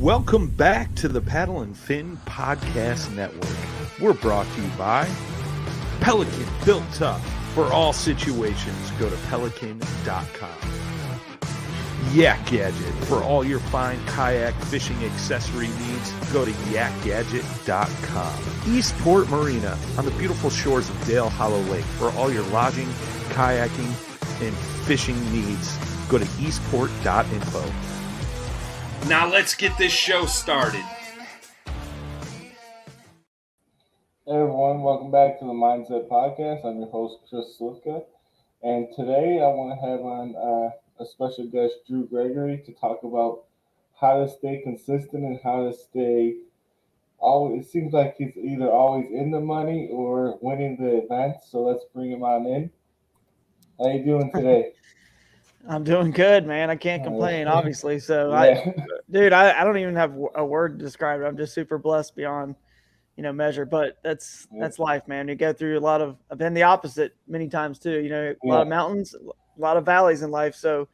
Welcome back to the Paddle and Fin Podcast Network. We're brought to you by Pelican, built tough for all situations. Go to pelican.com. Yak Gadget, for all your fine kayak fishing accessory needs. Go to yakgadget.com. Eastport Marina, on the beautiful shores of Dale Hollow Lake. For all your lodging, kayaking, and fishing needs, go to eastport.info. Now let's get this show started. Hey everyone, welcome back to the MindSet Podcast. I'm your host, Chris Slivka, and today I want to have on a special guest, Drew Gregory, to talk about how to stay consistent and how to stay. It seems like he's either always in the money or winning the events, so let's bring him on in. How you doing today? I'm doing good, man. I can't complain, obviously. So, yeah. I don't even have a word to describe it. I'm just super blessed beyond, measure. But that's life, man. You go through I've been the opposite many times too. A lot of mountains, a lot of valleys in life. So,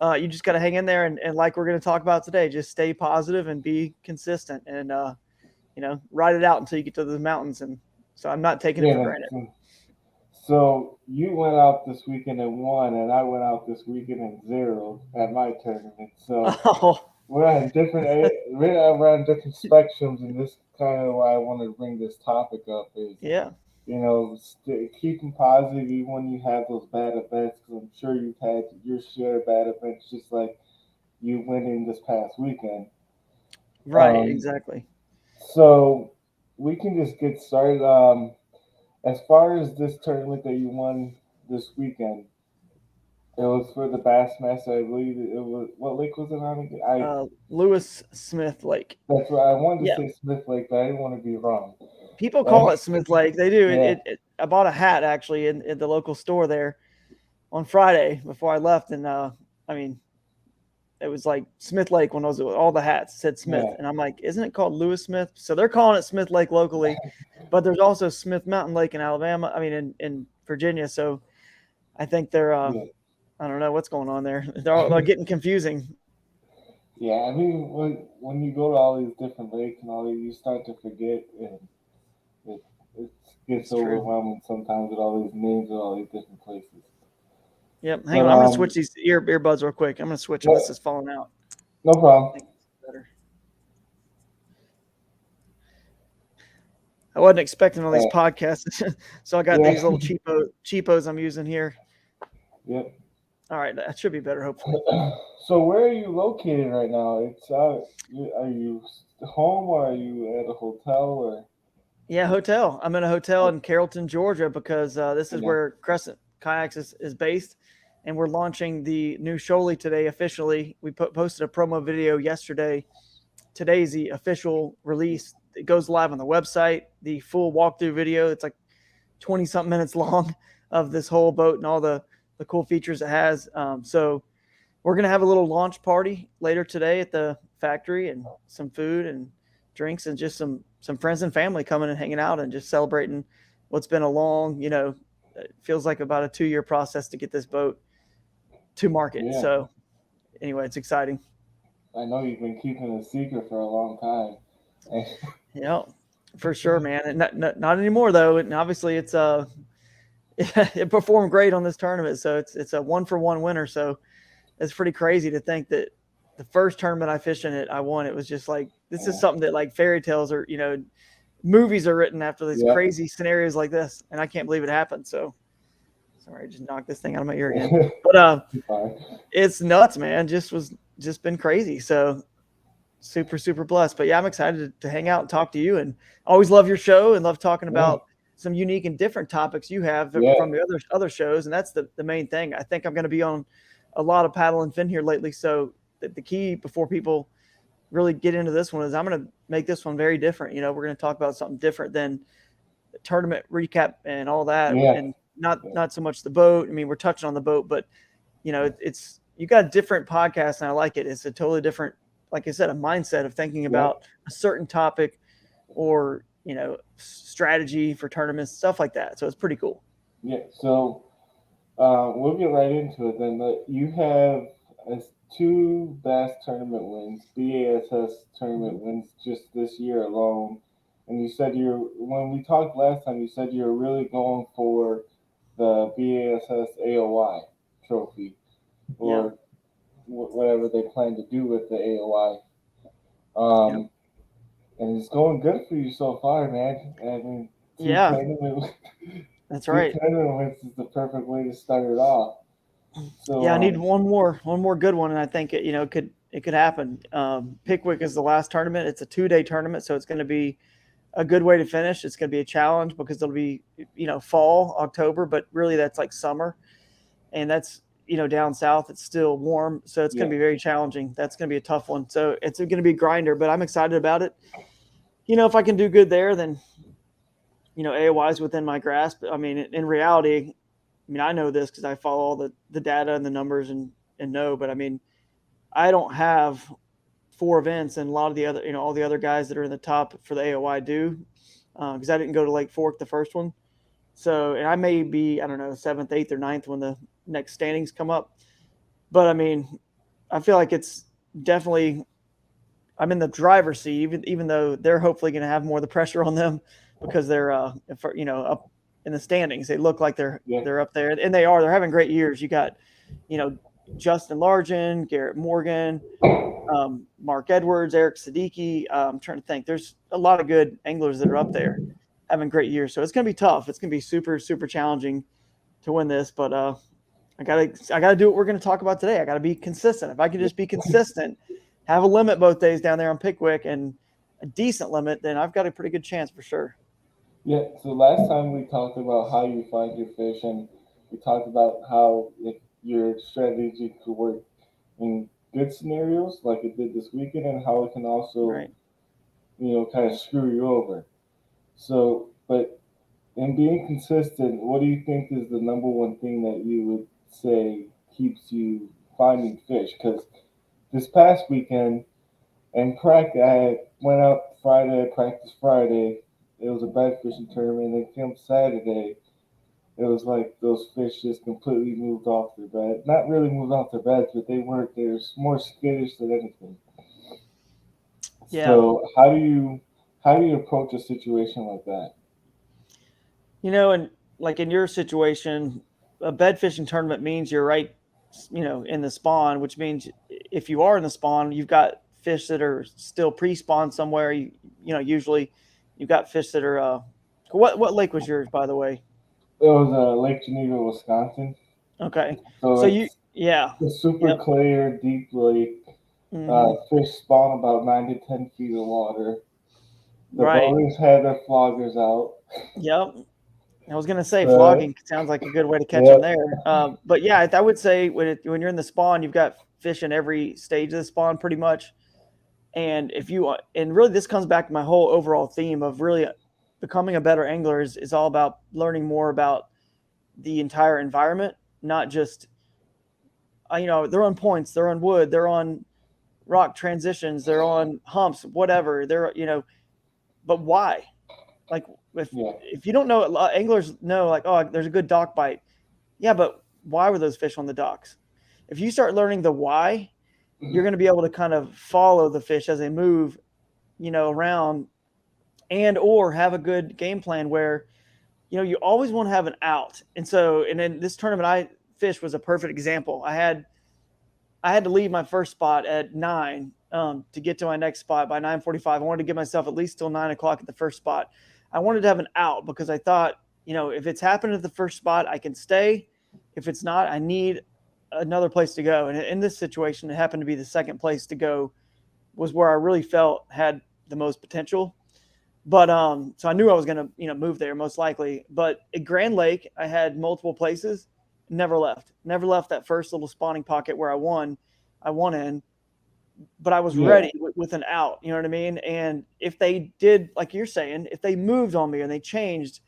you just got to hang in there and like we're going to talk about today, just stay positive and be consistent and, ride it out until you get to the mountains. And so I'm not taking it for granted. So you went out this weekend and won, and I went out this weekend and zeroed at my tournament. So we're on different spectrums, and this kind of why I wanted to bring this topic up is keeping positive even when you have those bad events. Because I'm sure you've had your share of bad events, just like you winning this past weekend. Right, exactly. So we can just get started. As far as this tournament that you won this weekend, it was for the Bassmaster. I believe it was. What lake was it on again? Lewis Smith Lake. That's right. I wanted to say Smith Lake, but I didn't want to be wrong. People call it Smith Lake. They do. I bought a hat actually in the local store there on Friday before I left, and it was like Smith Lake when all the hats said Smith, and I'm like, isn't it called Lewis Smith? So they're calling it Smith Lake locally, but there's also Smith Mountain Lake in Alabama. In Virginia. So I think they're I don't know what's going on there. They're getting confusing. Yeah, I mean when you go to all these different lakes and all these, you start to forget, and it gets overwhelming sometimes with all these names of all these different places. Yep. Hang on. I'm going to switch these earbuds real quick. I'm going to switch them. This is falling out. No problem. Better. I wasn't expecting all these podcasts, so I got these little cheapos I'm using here. Yep. All right. That should be better, hopefully. So where are you located right now? Are you home or are you at a hotel or? Yeah, hotel. I'm in a hotel in Carrollton, Georgia, because this is where Crescent Kayaks is based. And we're launching the new Shoaly today officially. We posted a promo video yesterday. Today's the official release. It goes live on the website. The full walkthrough video, it's like 20-something minutes long of this whole boat and all the cool features it has. So we're going to have a little launch party later today at the factory and some food and drinks and just some friends and family coming and hanging out and just celebrating what's been a long, it feels like about a 2-year process to get this boat to market. Yeah. So anyway, it's exciting. I know you've been keeping a secret for a long time. Yeah, for sure, man. And not anymore though. And obviously it's it performed great on this tournament. So it's a 1-for-1 winner. So it's pretty crazy to think that the first tournament I fished in it, I won. It was just like, this is something that like fairy tales or, movies are written after these crazy scenarios like this. And I can't believe it happened. So sorry, I just knocked this thing out of my ear again. But it's nuts, man. Just been crazy. So super, super blessed. But yeah, I'm excited to hang out and talk to you. And always love your show and love talking about some unique and different topics you have from the other shows. And that's the main thing. I think I'm going to be on a lot of Paddle and Fin here lately. So the key before people really get into this one is I'm going to make this one very different. We're going to talk about something different than the tournament recap and all that. Yeah. And not so much the boat. I mean, we're touching on the boat, but it's you got different podcasts and I like it. It's a totally different, like I said, a mindset of thinking about a certain topic or, strategy for tournaments, stuff like that. So it's pretty cool. Yeah. So we'll get right into it then. But you have 2 bass tournament wins, BASS tournament wins just this year alone. And you said when we talked last time, you said you were really going for the BASS AOI trophy Yeah. or whatever they plan to do with the AOI. Yep. And it's going good for you so far, man. I mean, Yeah. tournament, That's right. 2 tournament wins is the perfect way to start it off. So, Yeah, I need one more good one, and I think it could happen. Pickwick is the last tournament. It's a 2-day tournament, so it's going to be a good way to finish. It's going to be a challenge because it'll be fall, October, but really that's like summer, and that's down south it's still warm, so it's going to be very challenging. That's going to be a tough one. So it's going to be a grinder, but I'm excited about it. If I can do good there, then AOI is within my grasp. I mean, in reality, I know this because I follow all the data and the numbers and know, but I mean, I don't have 4 events, and a lot of the other, all the other guys that are in the top for the AOI do, because I didn't go to Lake Fork the first one. So, and I may be, I don't know, 7th, 8th, or 9th when the next standings come up. But I mean, I feel like it's definitely, I'm in the driver's seat, even though they're hopefully going to have more of the pressure on them because they're, up in the standings. They look like they're up there, and they are. They're having great years. You got, Justin Largen, Garrett Morgan, Mark Edwards, Eric Siddiqui. I'm trying to think. There's a lot of good anglers that are up there having great years. So it's going to be tough. It's going to be super, super challenging to win this. But I gotta do what we're going to talk about today. I got to be consistent. If I can just be consistent, have a limit both days down there on Pickwick and a decent limit, then I've got a pretty good chance for sure. Yeah, so last time we talked about how you find your fish, and we talked about how your strategy could work in good scenarios like it did this weekend, and how it can also, Right. kind of screw you over. So, but in being consistent, what do you think is the number one thing that you would say keeps you finding fish? Because this past weekend, and practice, I went out Friday, practiced Friday. It was a bed fishing tournament. And then came Saturday, it was like those fish just completely moved off their bed. Not really moved off their beds, but they weren't. They were more skittish than anything. Yeah. So how do you approach a situation like that? And like in your situation, a bed fishing tournament means you're right, in the spawn, which means if you are in the spawn, you've got fish that are still pre-spawn somewhere. Usually you've got fish that are, what lake was yours, by the way? It was Lake Geneva, Wisconsin. Okay. So So it's a super yep. clear, deep lake. Mm-hmm. Fish spawn about 9 to 10 feet of water. The Right. boaters had their floggers out. Yep. I was going to say So flogging sounds like a good way to catch them yeah, there. But yeah, I would say when you're in the spawn, you've got fish in every stage of the spawn pretty much. And and really this comes back to my whole overall theme of really becoming a better angler is all about learning more about the entire environment, not just, they're on points, they're on wood, they're on rock transitions, they're on humps, whatever. But why? Like yeah. if you don't know, anglers know like, oh, there's a good dock bite. Yeah, but why were those fish on the docks? If you start learning the why, you're going to be able to kind of follow the fish as they move, around, and or have a good game plan where, you always want to have an out. And then this tournament I fished was a perfect example. I had to leave my first spot at 9 to get to my next spot by 9:45. I wanted to give myself at least till 9 o'clock at the first spot. I wanted to have an out because I thought, if it's happened at the first spot, I can stay. If it's not, I need another place to go. And in this situation, it happened to be the second place to go was where I really felt had the most potential. But so I knew I was going to, move there most likely. But at Grand Lake, I had multiple places, never left that first little spawning pocket where I won in, but I was Yeah. ready with an out. You know what I mean? And if they did, like you're saying, if they moved on me and they changed,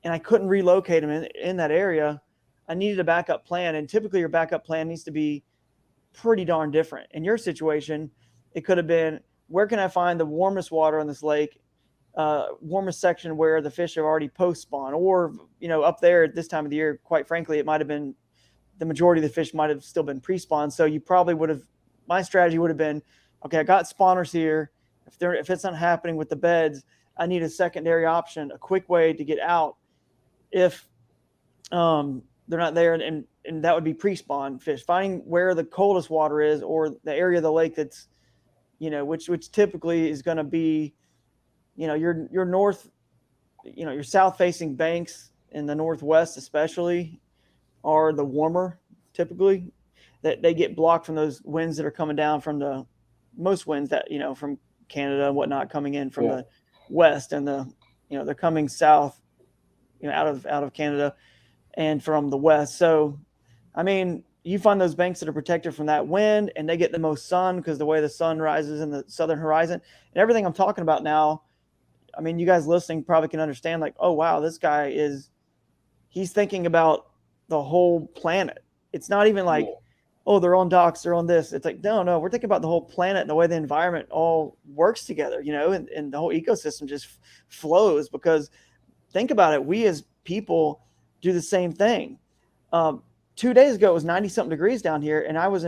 and I couldn't relocate them in that area, I needed a backup plan. And typically, your backup plan needs to be pretty darn different. In your situation, it could have been, where can I find the warmest water on this lake, warmest section where the fish are already post spawn, or up there at this time of the year, quite frankly, it might have been the majority of the fish might have still been pre spawn. So you probably would have my strategy would have been, okay, I got spawners here. If it's not happening with the beds, I need a secondary option, a quick way to get out if they're not there, and that would be pre-spawn fish, finding where the coldest water is or the area of the lake that's, which typically is going to be, your north, your south facing banks in the northwest especially are the warmer typically, that they get blocked from those winds that are coming down from most winds that, from Canada and whatnot coming in from the west, and they're coming south, out of Canada and from the west. So, I mean, you find those banks that are protected from that wind, and they get the most sun because the way the sun rises in the southern horizon and everything I'm talking about now. I mean, you guys listening probably can understand, like, oh, wow, this guy he's thinking about the whole planet. It's not even like, oh, they're on docks, they're on this. It's like, no, we're thinking about the whole planet and the way the environment all works together, and the whole ecosystem just flows, because think about it. We as people do the same thing. 2 days ago, it was 90 something degrees down here, and I was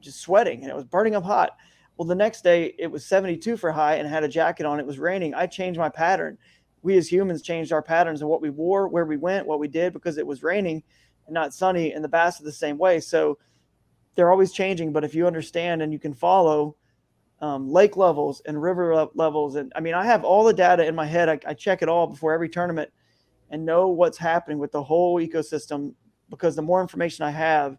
just sweating, and it was burning up hot. Well, the next day it was 72 for high and I had a jacket on. It was raining. I changed my pattern. We as humans changed our patterns of what we wore, where we went, what we did, because it was raining and not sunny, and the bass are the same way. So they're always changing. But if you understand and you can follow lake levels and river levels, and I mean, I have all the data in my head. I check it all before every tournament and know what's happening with the whole ecosystem, because the more information I have,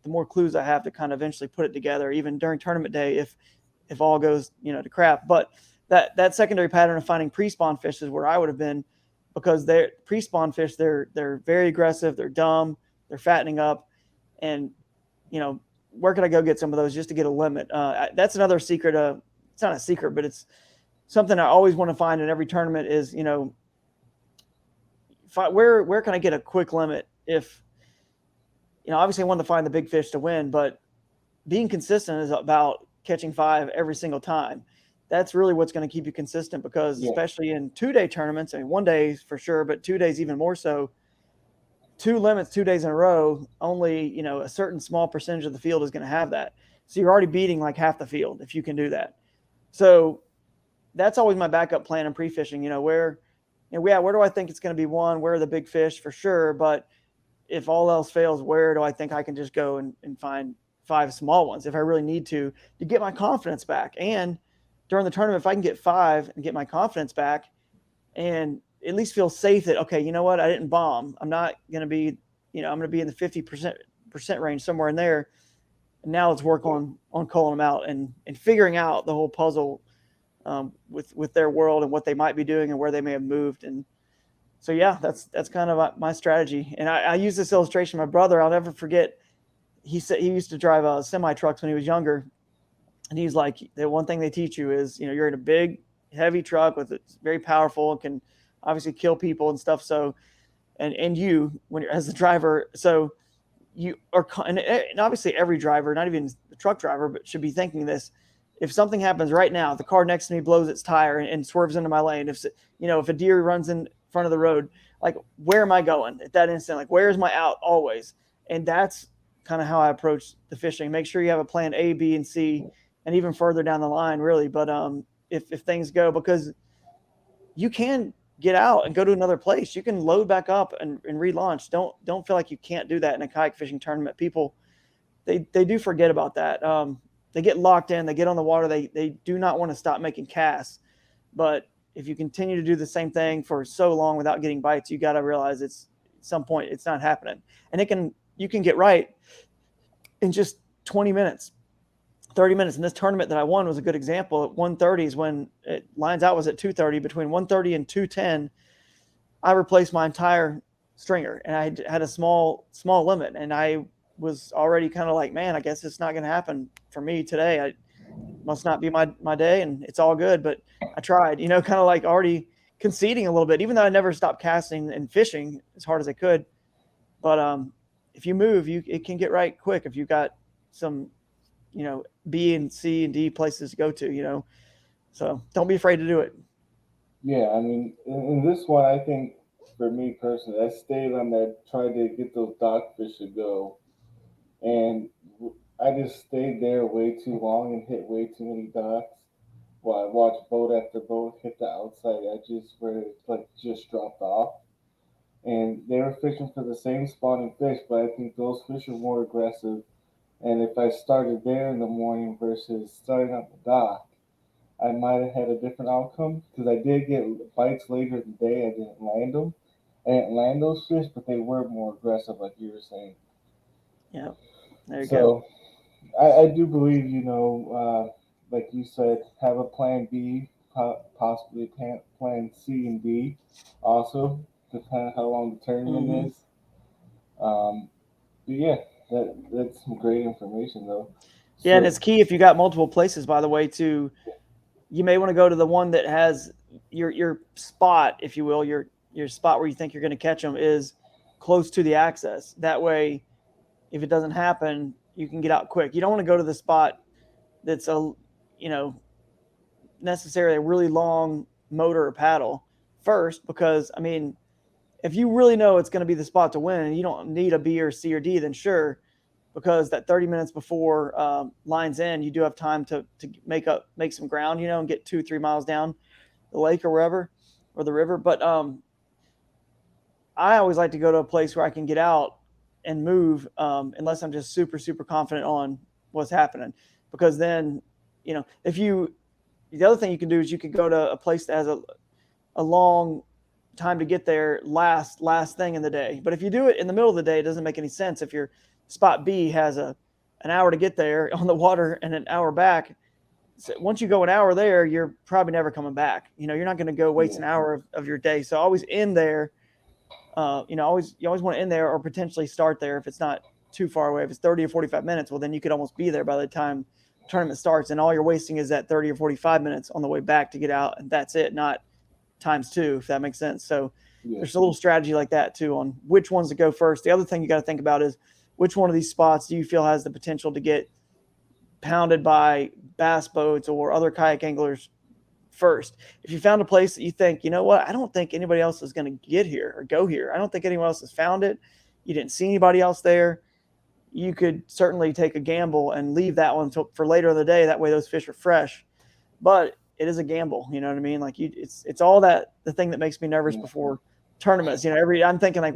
the more clues I have to kind of eventually put it together, even during tournament day, if all goes, to crap. But that secondary pattern of finding pre-spawn fish is where I would have been, because they're pre-spawn fish. They're very aggressive. They're dumb. They're fattening up. And, where could I go get some of those just to get a limit? That's another secret. It's not a secret, but it's something I always want to find in every tournament is, where can I get a quick limit? If, obviously I want to find the big fish to win, but being consistent is about catching 5 every single time. That's really what's going to keep you consistent, because especially in 2-day tournaments, I mean, 1 day for sure, but 2 days even more so. 2 limits 2 days in a row, only, a certain small percentage of the field is going to have that. So you're already beating like half the field if you can do that. So that's always my backup plan in pre-fishing, where do I think it's going to be one? Where are the big fish for sure? But if all else fails, where do I think I can just go and find 5 small ones if I really need to get my confidence back? And during the tournament, if I can get 5 and get my confidence back and at least feel safe that, okay, you know what, I didn't bomb. I'm not going to be, I'm going to be in the 50% range, somewhere in there. And now let's work on calling them out and figuring out the whole puzzle with their world and what they might be doing and where they may have moved. And so, that's kind of my strategy. And I use this illustration. My brother, I'll never forget, he said he used to drive semi trucks when he was younger. And he's like, the one thing they teach you is, you're in a big, heavy truck it's very powerful and can obviously kill people and stuff. So, and you, when you're as the driver, so you are, and obviously every driver, not even the truck driver, but should be thinking this. If something happens right now, the car next to me blows its tire and swerves into my lane. If a deer runs in front of the road, like, where am I going at that instant? Like, where's my out always? And that's kind of how I approach the fishing. Make sure you have a plan A, B, and C, and even further down the line, really. But if things go, because you can get out and go to another place, you can load back up and relaunch. Don't feel like you can't do that in a kayak fishing tournament. People, they do forget about that. They get locked in, they get on the water, they do not want to stop making casts. But if you continue to do the same thing for so long without getting bites, you got to realize at some point it's not happening. And you can get right in just 20 minutes, 30 minutes. And this tournament that I won was a good example. At 1:30 is when it lines out, was at 2:30. Between 1:30 and 2:10, I replaced my entire stringer, and I had a small limit, and I was already kind of like, man, I guess it's not going to happen for me today. I must not be my day, and it's all good. But I tried, kind of like already conceding a little bit, even though I never stopped casting and fishing as hard as I could. But if you move, it can get right quick if you've got some, B and C and D places to go to, so don't be afraid to do it. Yeah, I mean, in this one, I think for me personally, I stayed on that, tried to get those dock fish to go. And I just stayed there way too long and hit way too many docks. While I watched boat after boat hit the outside edges where it like just dropped off. And they were fishing for the same spawning fish, but I think those fish are more aggressive. And if I started there in the morning versus starting at the dock, I might have had a different outcome because I did get bites later in the day. I didn't land them. I didn't land those fish, but they were more aggressive, like you were saying. Yeah, there you go. So I do believe, like you said, have a plan B, possibly plan C and D also, depending on how long the tournament is. Um, but yeah, that's some great information though. Yeah, and So it's key if you got multiple places, by the way, to you may want to go to the one that has your spot, if you will, your spot where you think you're going to catch them is close to the access. That way, if it doesn't happen, you can get out quick. You don't want to go to the spot that's you know, necessarily a really long motor or paddle first, because I mean, if you really know it's going to be the spot to win and you don't need a B or C or D, then sure, because that 30 minutes before lines end, you do have time to make some ground, and get 2-3 miles down the lake or wherever, or the river. But I always like to go to a place where I can get out and move, unless I'm just super, super confident on what's happening. Because then, the other thing you can do is you could go to a place that has a long time to get there, last thing in the day. But if you do it in the middle of the day, it doesn't make any sense. If your spot B has an hour to get there on the water and an hour back, so once you go an hour there, you're probably never coming back. You're not going to go waste an hour of your day. So always end there. You always want to end there or potentially start there if it's not too far away. If it's 30 or 45 minutes, well, then you could almost be there by the time tournament starts, and all you're wasting is that 30 or 45 minutes on the way back to get out, and that's it, not times two, if that makes sense. So there's a little strategy like that too on which ones to go first. The other thing you got to think about is which one of these spots do you feel has the potential to get pounded by bass boats or other kayak anglers first. If you found a place that you think, you know what, I don't think anybody else is going to get here or go here, I don't think anyone else has found it, you didn't see anybody else there, you could certainly take a gamble and leave that one for later in the day. That way those fish are fresh. But it is a gamble, you know what I mean? Like it's all that, the thing that makes me nervous before tournaments. I'm thinking like,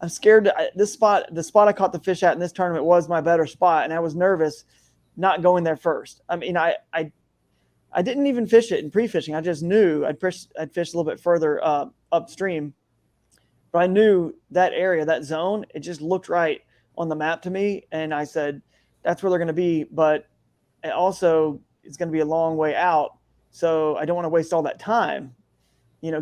I'm scared the spot I caught the fish at in this tournament was my better spot, and I was nervous not going there first. I mean, I didn't even fish it in pre-fishing. I just knew I'd fish a little bit further upstream, but I knew that area, that zone, it just looked right on the map to me, and I said, that's where they're going to be, but it also it's going to be a long way out, so I don't want to waste all that time,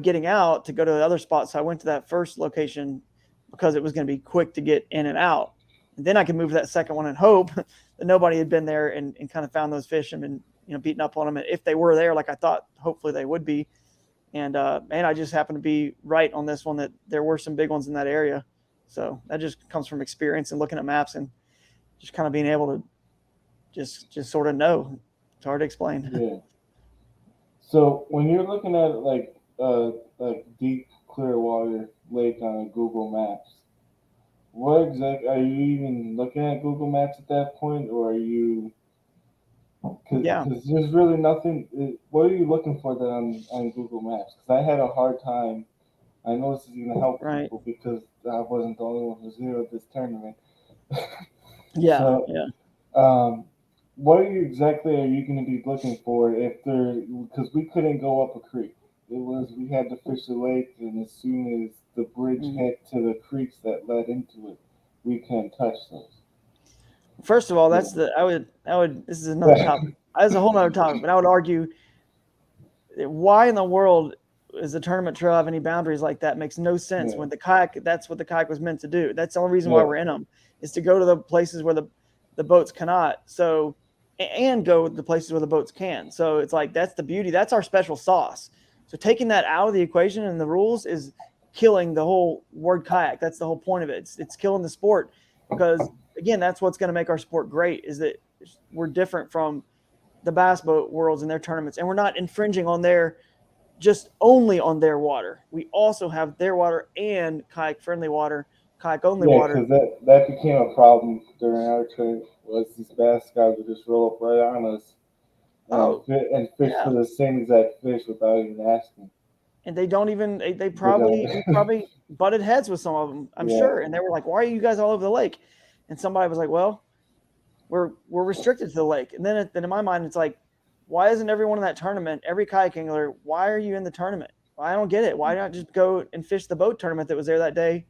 getting out to go to the other spot. So I went to that first location because it was going to be quick to get in and out, and then I could move to that second one and hope that nobody had been there and kind of found those fish and been beating up on them, and if they were there, like I thought hopefully they would be. And I just happened to be right on this one, that there were some big ones in that area. So that just comes from experience and looking at maps and just kind of being able to just sort of know. It's hard to explain. Yeah. So when you're looking at like deep clear water lake on Google Maps, what exactly are you even looking at Google Maps at that point, or are you? Yeah. Because there's really nothing. What are you looking for then on Google Maps? Because I had a hard time. I know this is going to help Right. people because I wasn't the only one who's here at this tournament. Yeah. So, Yeah. what exactly are you going to be looking for if there? Because we couldn't go up a creek. We had to fish the lake, and as soon as the bridge hit to the creeks that led into it, we couldn't touch those. First of all, this is another topic. That's a whole other topic, but I would argue, why in the world is the tournament trail have any boundaries like that? It makes no sense. When the kayak, that's what the kayak was meant to do. That's the only reason why we're in them, is to go to the places where the boats cannot. So, and go to the places where the boats can. So it's like, that's the beauty. That's our special sauce. So taking that out of the equation and the rules is killing the whole word kayak. That's the whole point of it. It's killing the sport, because again, that's what's going to make our sport great, is that we're different from the bass boat worlds and their tournaments, and we're not infringing on only on their water. We also have their water and kayak friendly water kayak only Yeah, water. because that became a problem during our trip. Was these bass guys would just roll up right on us Oh, and fish yeah. for the same exact fish without even asking. And they don't even they They probably we don't. probably butted heads with some of them, I'm Yeah, sure. And they were like, "Why are you guys all over the lake?" And somebody was like, "Well, we're restricted to the lake." And then in my mind, it's like, why isn't everyone in that tournament, every kayak angler, why are you in the tournament? I don't get it. Why not just go and fish the boat tournament that was there that day?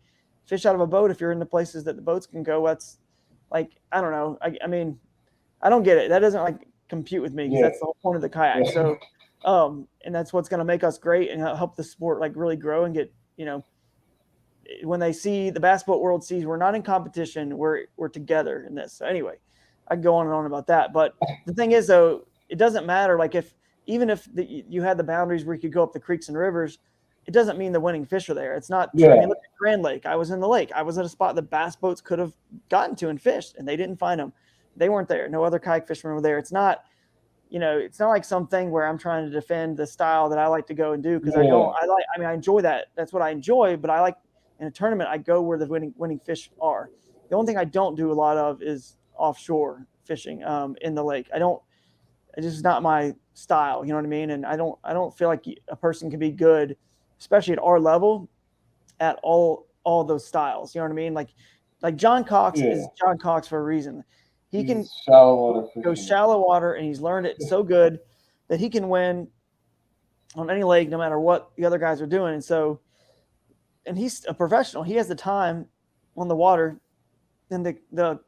Fish out of a boat if you're in the places that the boats can go. That's like, I don't know. I mean, I don't get it. That doesn't like compute with me because yeah, that's the whole point of the kayak. yeah, So, and that's what's going to make us great and help the sport like really grow and get, when they see the basketball world sees we're not in competition, we're together in this. So anyway, I can go on and on about that. But the thing is, though, it doesn't matter. Like even if you had the boundaries where you could go up the creeks and rivers, it doesn't mean the winning fish are there. It's not true. I yeah, mean, look at Grand Lake. I was in the lake. I was at a spot that bass boats could have gotten to and fished, and they didn't find them. They weren't there. No other kayak fishermen were there. It's not like something where I'm trying to defend the style that I like to go and do because I don't. yeah, I enjoy that. That's what I enjoy. But I like in a tournament, I go where the winning fish are. The only thing I don't do a lot of is offshore fishing in the lake. I don't. It's just not my style. You know what I mean? And I don't feel like a person can be good, especially at our level, at all those styles. You know what I mean? Like John Cox yeah. is John Cox for a reason. He can He's shallow water go fisherman. shallow water, and he's learned it so good that he can win on any lake, no matter what the other guys are doing. And he's a professional. He has the time on the water and the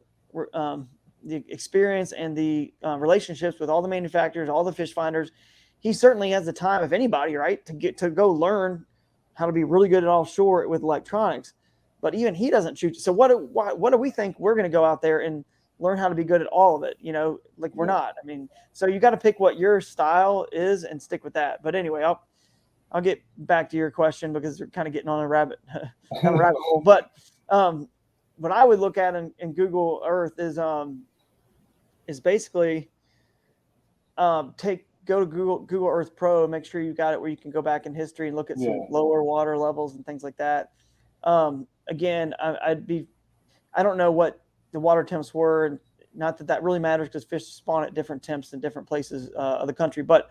experience and the relationships with all the manufacturers, all the fish finders. He certainly has the time, if anybody, right, to go learn how to be really good at offshore with electronics. But even he doesn't shoot. So what do we think we're going to go out there and learn how to be good at all of it? Like we're Yeah. not. I mean, so you got to pick what your style is and stick with that. But anyway, I'll get back to your question because we're kind of getting on a rabbit hole. But what I would look at in Google Earth is basically go to Google Earth Pro, make sure you got it where you can go back in history and look at Yeah, some lower water levels and things like that. Again, I don't know what the water temps were, and not that really matters because fish spawn at different temps in different places of the country. But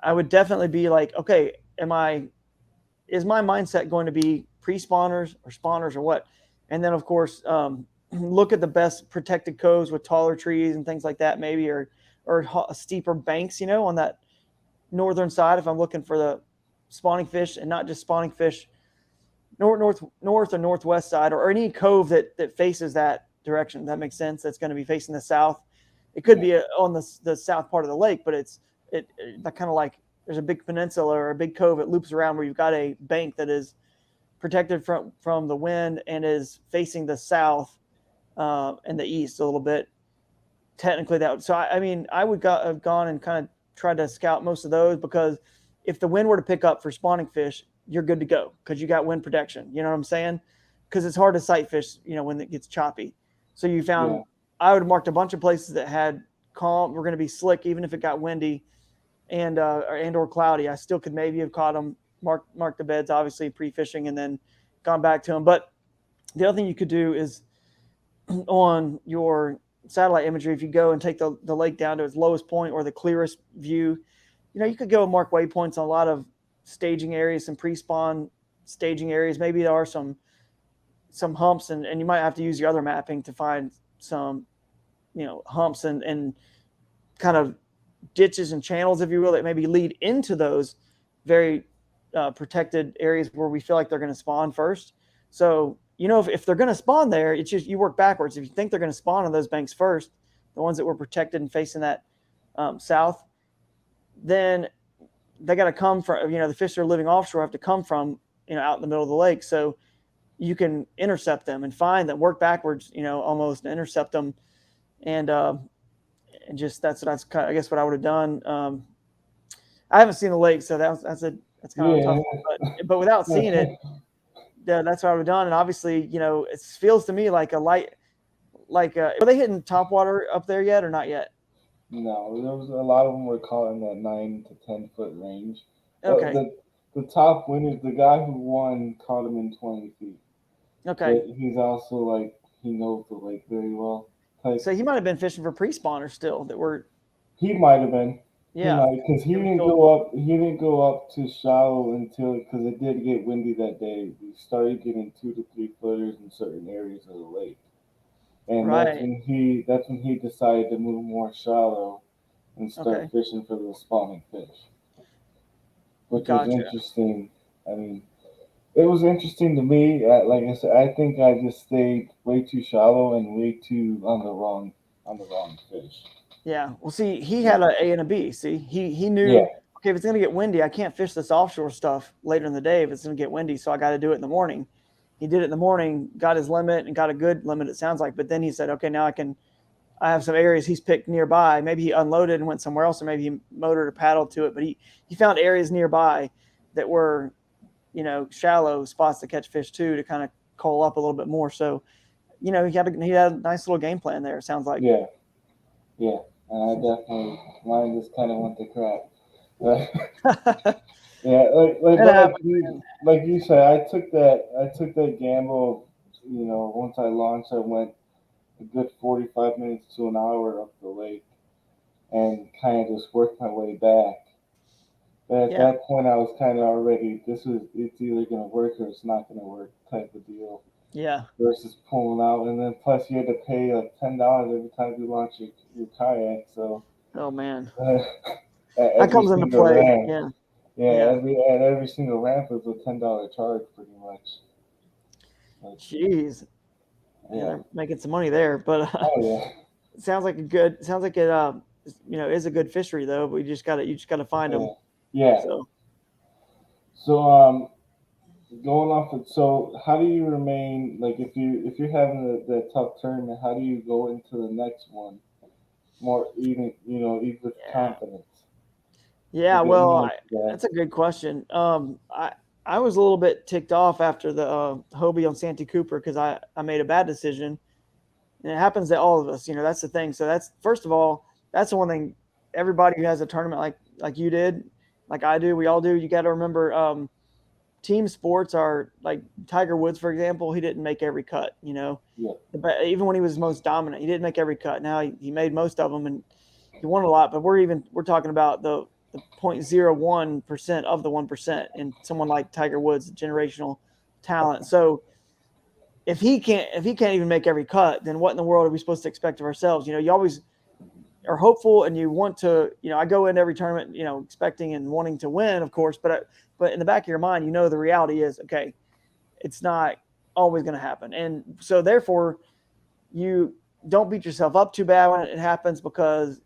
I would definitely be like, okay, is my mindset going to be pre-spawners or spawners or what? And then of course, look at the best protected coves with taller trees and things like that, maybe, or steeper banks, on that northern side. If I'm looking for the spawning fish and not just spawning fish, north or northwest side, or any cove that faces that direction. That makes sense. That's going to be facing the south. It could be on the south part of the lake, but it kind of like there's a big peninsula or a big cove that loops around where you've got a bank that is protected from the wind and is facing the south and the east a little bit. Technically, I would have gone and kind of tried to scout most of those, because if the wind were to pick up for spawning fish, you're good to go because you got wind protection. You know what I'm saying? Because it's hard to sight fish, when it gets choppy. So yeah, I would have marked a bunch of places that had calm. We're going to be slick, even if it got windy and or cloudy. I still could maybe have caught them, mark the beds, obviously pre-fishing, and then gone back to them. But the other thing you could do is on your satellite imagery, if you go and take the lake down to its lowest point or the clearest view, you could go and mark waypoints on a lot of staging areas, some pre-spawn staging areas. Maybe there are some humps, and you might have to use your other mapping to find some, humps and kind of ditches and channels, if you will, that maybe lead into those very protected areas where we feel like they're going to spawn first. So, if they're going to spawn there, it's just you work backwards. If you think they're going to spawn on those banks first, the ones that were protected and facing that south, then they got to come from, the fish that are living offshore have to come from, out in the middle of the lake. So you can intercept them and find them, work backwards, almost, and intercept them. And just that's kind of, I guess, what I would have done. I haven't seen the lake, so that's kind of a tough one. But without seeing it, that's what I would have done. And obviously, it feels to me like a light, are they hitting top water up there yet or not yet? No, there was a lot of them were caught in that 9 to 10 foot range. Okay. The top winners, the guy who won caught him in 20 feet. Okay. but he's also like he knows the lake very well. Like So he might have been fishing for pre-spawners still that were, he might have been. He yeah. might because he They were didn't still, go up. He didn't go up to shallow until because it did get windy that day. We started getting 2 to 3 footers in certain areas of the lake, and right. that's when he decided to move more shallow and start Okay. fishing for the spawning fish, which was Gotcha. interesting. I mean, it was interesting to me. Like I said, I think I just stayed way too shallow and way too on the wrong fish. Yeah. Well, see, he had a A and a B. See, he Yeah, knew, okay, if it's gonna get windy, I can't fish this offshore stuff later in the day if it's gonna get windy. So I got to do it in the morning. He did it in the morning, got his limit and got a good limit. It sounds like, but then he said, okay, now I have some areas he's picked nearby. Maybe he unloaded and went somewhere else, or maybe he motored or paddled to it. But he found areas nearby that were, shallow spots to catch fish too, to kind of coal up a little bit more. So, he had a nice little game plan there. It sounds like. yeah, yeah. And I definitely mine just kind of went to crap. But, yeah, It but happened, man. like you said, I took that gamble. You know, once I launched, I went a good 45 minutes to an hour up the lake and kind of just worked my way back. But at Yeah, that point, I was kind of already. It's either gonna work or it's not gonna work type of deal. yeah. Versus pulling out, and then plus you had to pay like $10 every time you launch your kayak. So Oh man, at that every comes into single play. ramp, Yeah, yeah, yeah. every single ramp was a $10 charge, pretty much. Like, Jeez, man, yeah, they're making some money there. But oh yeah, it sounds like it. Is a good fishery though. But you just gotta find yeah, them. yeah. So So going off of how do you remain like if you're having the tough tournament, how do you go into the next one more even even with yeah, confidence to yeah. get Well, more? Yeah, that's a good question. I was a little bit ticked off after the Hobie on Santee Cooper because I made a bad decision, and it happens to all of us. That's the thing. So that's first of all, that's the one thing. Everybody who has a tournament like you did, like I do, we all do. You got to remember, team sports are like Tiger Woods, for example. He didn't make every cut. yeah, But even when he was most dominant, he didn't make every cut. Now he made most of them, and he won a lot. But we're talking about the 0.01% of the 1%, and someone like Tiger Woods, generational talent. So if he can't even make every cut, then what in the world are we supposed to expect of ourselves? You always are hopeful and you want to. I go into every tournament, expecting and wanting to win, of course. But in the back of your mind, the reality is, okay, it's not always going to happen, and so therefore you don't beat yourself up too bad when it happens, because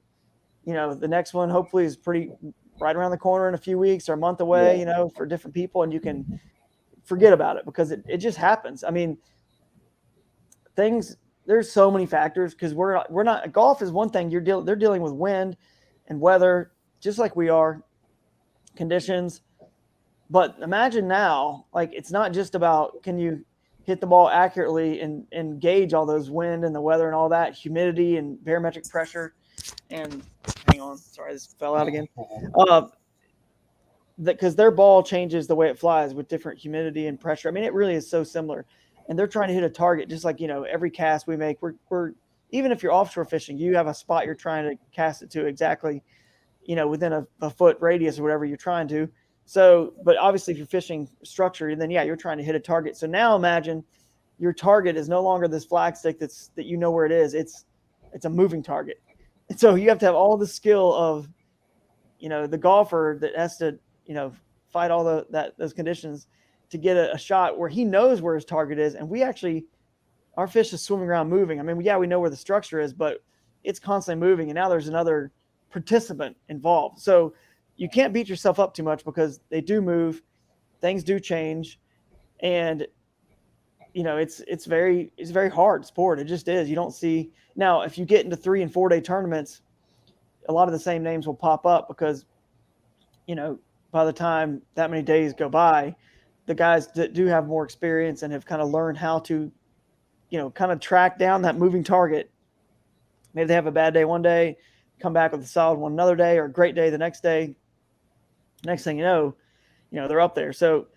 the next one hopefully is pretty right around the corner in a few weeks or a month away, yeah, for different people, and you can forget about it because it just happens. I mean, things there's so many factors, because we're not golf is one thing. They're dealing with wind and weather just like we are, conditions. But imagine now, like, it's not just about can you hit the ball accurately and gauge all those wind and the weather and all that, humidity and barometric pressure. And hang on, sorry, this fell out again. Uh, because their ball changes the way it flies with different humidity and pressure. I mean, it really is so similar. And they're trying to hit a target just like, every cast we make, we're even if you're offshore fishing, you have a spot you're trying to cast it to exactly, within a foot radius or whatever you're trying to. So, but obviously if you're fishing structure, then yeah, you're trying to hit a target. So now imagine your target is no longer this flag stick that where it is. It's a moving target. And so you have to have all the skill of, the golfer that has to, fight all those conditions to get a shot where he knows where his target is. And our fish is swimming around moving. I mean, yeah, we know where the structure is, but it's constantly moving. And now there's another participant involved. So you can't beat yourself up too much because they do move, things do change. And, it's very hard sport. It just is. You don't see now, if you get into 3 and 4 day tournaments, a lot of the same names will pop up because, by the time that many days go by, the guys that do have more experience and have kind of learned how to, kind of track down that moving target. Maybe they have a bad day one day, come back with a solid one another day, or a great day the next day. Next thing you know, they're up there. So,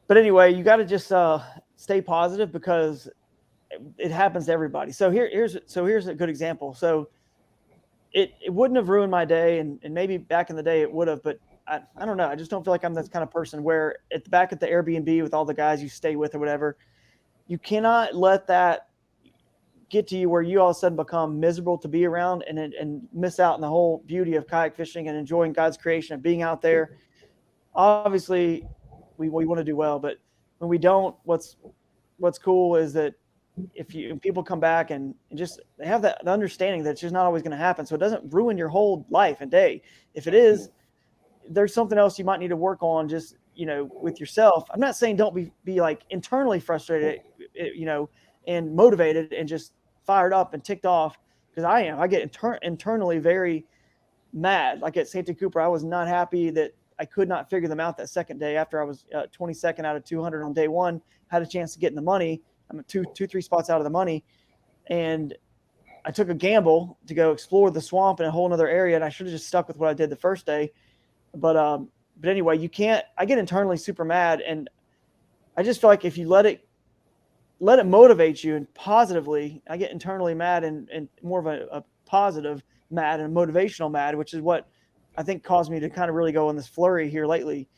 but anyway, you got to just stay positive because it happens to everybody. So here's a good example. So it wouldn't have ruined my day, and maybe back in the day it would have, but I don't know. I just don't feel like I'm that kind of person where back at the Airbnb with all the guys you stay with or whatever, you cannot let that get to you where you all of a sudden become miserable to be around and miss out on the whole beauty of kayak fishing and enjoying God's creation and being out there. Obviously, we want to do well, but when we don't, what's cool is that if people come back and just they have that understanding that it's just not always going to happen, so it doesn't ruin your whole life and day. If it is, there's something else you might need to work on, just with yourself. I'm not saying don't be like internally frustrated, and motivated and just fired up and ticked off, because I get internally very mad. Like at Santa Cooper, I was not happy that I could not figure them out that second day after I was 22nd out of 200 on day one, had a chance to get in the money. I'm 3 spots out of the money, and I took a gamble to go explore the swamp in a whole other area, and I should have just stuck with what I did the first day. But anyway, I get internally super mad, and I just feel like if you let it motivate you and positively, I get internally mad and more of a positive mad and a motivational mad, which is what I think caused me to kind of really go on this flurry here lately.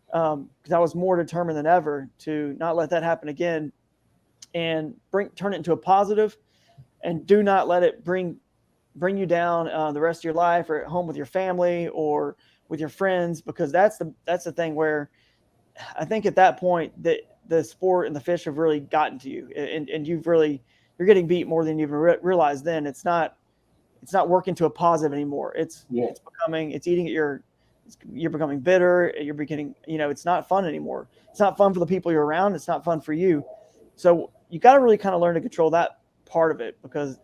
Because I was more determined than ever to not let that happen again, and turn it into a positive, and do not let it bring you down the rest of your life, or at home with your family or with your friends, because that's the thing where I think at that point that the sport and the fish have really gotten to you, and you're getting beat more than you even realized. Then it's not working to a positive anymore. It's eating at you're becoming bitter. You're beginning, it's not fun anymore. It's not fun for the people you're around. It's not fun for you. So you got to really kind of learn to control that part of it, because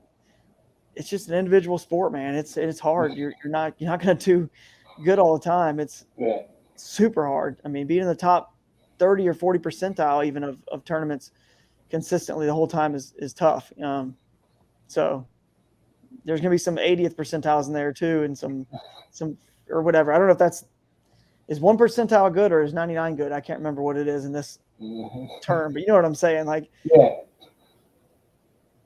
it's just an individual sport, man. It's hard. You're not going to do good all the time. It's super hard. I mean, being in the top 30 or 40 percentile even of tournaments consistently the whole time is tough. So there's going to be some 80th percentiles in there too, and some or whatever. I don't know if is 1 percentile good or is 99 good. I can't remember what it is in this term, but you know what I'm saying? Like,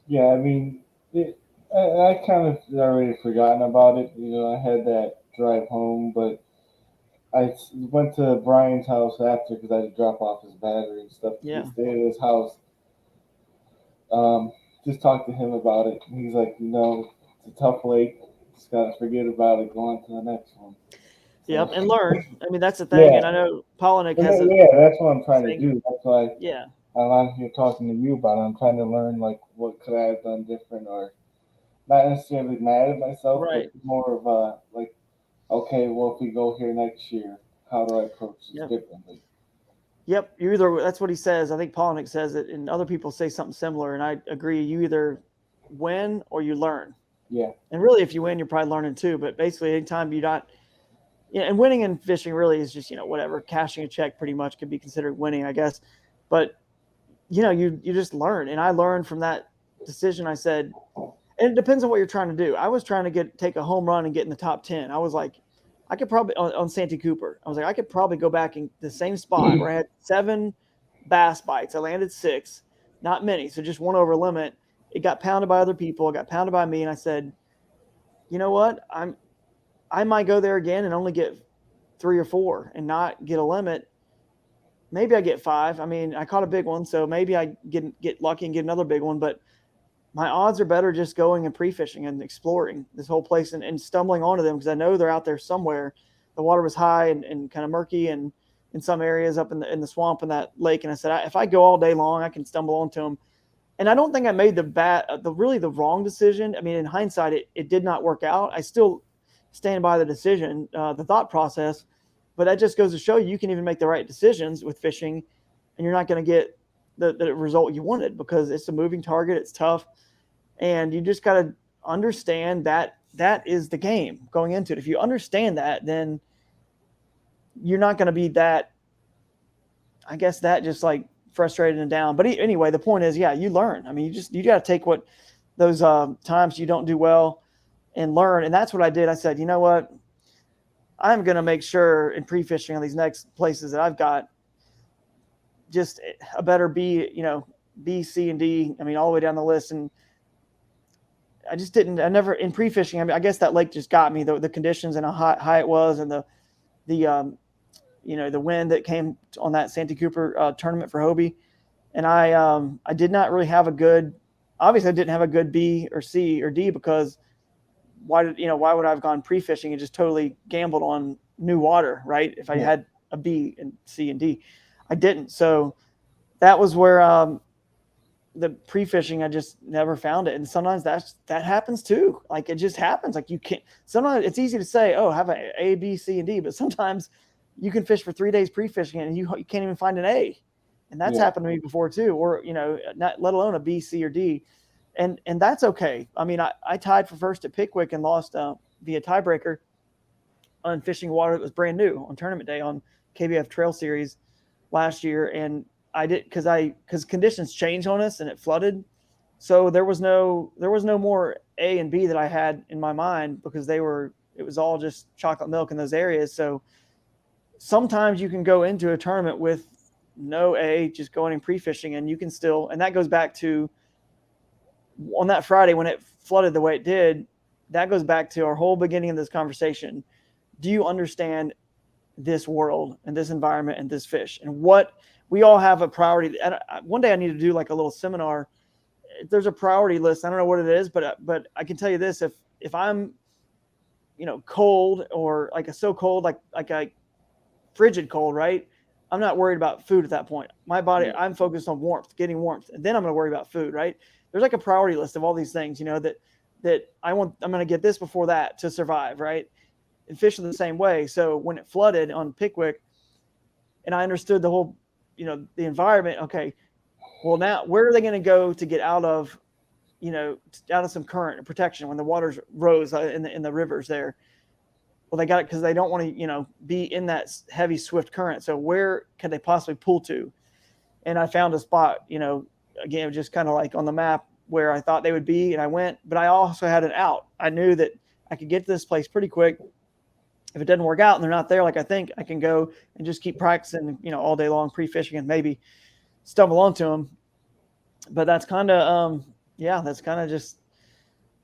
yeah. I mean, I kind of already forgotten about it. I had that drive home, but I went to Brian's house after because I had to drop off his battery and stuff. Yeah. He stayed at his house. Just talked to him about it. He's like, it's a tough lake. Just gotta forget about it. Go on to the next one. Yep, and learn. I mean, that's the thing. Yeah. And I know Polinick has that's what I'm trying to do. That's why I'm on here talking to you about it. I'm trying to learn, like, what could I have done different, or not necessarily mad at myself, right. but more of like, okay, well, if we go here next year, how do I approach this differently? Yep, that's what he says. I think Polinick says it, and other people say something similar, and I agree. You either win or you learn. Yeah. And really, if you win, you're probably learning too. But basically, anytime you're not, and winning in fishing really is just, whatever. Cashing a check pretty much could be considered winning, I guess. But, you just learn. And I learned from that decision. I said, and it depends on what you're trying to do. I was trying to take a home run and get in the top 10. I was like, I could probably on Santa Cooper. I was like, I could probably go back in the same spot where I had 7 bass bites. I landed 6, not many, so just one over limit. It got pounded by other people. It got pounded by me, and I said, you know what? I might go there again and only get 3 or 4 and not get a limit. Maybe I get 5. I mean, I caught a big one, so maybe I get lucky and get another big one. But my odds are better just going and pre-fishing and exploring this whole place and stumbling onto them, because I know they're out there somewhere. The water was high and kind of murky, and in some areas up in the swamp and that lake. And I said, if I go all day long, I can stumble onto them. And I don't think I made the wrong decision. I mean, in hindsight, it did not work out. I still stand by the decision, the thought process, but that just goes to show you can even make the right decisions with fishing, and you're not going to get the result you wanted, because it's a moving target. It's tough. And you just got to understand that is the game going into it. If you understand that, then you're not going to be that just like frustrated and down. But anyway, the point is, you learn. I mean, you got to take what those times you don't do well and learn. And that's what I did. I said, you know what? I'm going to make sure in pre-fishing on these next places that I've got, just a better B, B, C, and D. I mean, all the way down the list. And I just didn't. I never in pre-fishing. I mean, I guess that lake just got me the conditions and how high it was, and the wind that came on that Santee Cooper tournament for Hobie. And I did not really have a good. Obviously, I didn't have a good B or C or D because why would I have gone pre-fishing and just totally gambled on new water, right? If I had a B and C and D, I didn't. So that was where the pre-fishing, I just never found it. And sometimes that happens too. Like it just happens. Like you can't, sometimes it's easy to say, oh, have an A, B, C, and D, but sometimes you can fish for 3 days pre-fishing and you can't even find an A. And that's happened to me before too. Or, not let alone a B, C, or D. And that's okay. I mean, I tied for first at Pickwick and lost via tiebreaker on fishing water that was brand new on tournament day on KBF Trail Series last year. And I did because conditions changed on us and it flooded. So there was no more A and B that I had in my mind because it was all just chocolate milk in those areas. So sometimes you can go into a tournament with no A, just going in pre-fishing, and you can still, and that goes back to on that Friday when it flooded the way it did, that goes back to our whole beginning of this conversation. Do you understand this world and this environment and this fish and what we all have a priority? And one day I need to do like a little seminar. There's a priority list. I don't know what it is, but I can tell you this: if I'm, cold or like so cold, like a frigid cold, right? I'm not worried about food at that point. My body, I'm focused on warmth, getting warmth, and then I'm going to worry about food, right? There's like a priority list of all these things, that I'm going to get this before that to survive, right? And fish are the same way. So when it flooded on Pickwick, and I understood the whole, the environment. Okay, well now where are they going to go to get out of some current and protection when the waters rose in the rivers there? Well, they got it because they don't want to, be in that heavy, swift current. So where could they possibly pull to? And I found a spot, again, just kind of like on the map where I thought they would be. And I went, but I also had an out. I knew that I could get to this place pretty quick. If it doesn't work out and they're not there, like I think, I can go and just keep practicing, all day long pre-fishing and maybe stumble onto them. But that's kind of, that's kind of just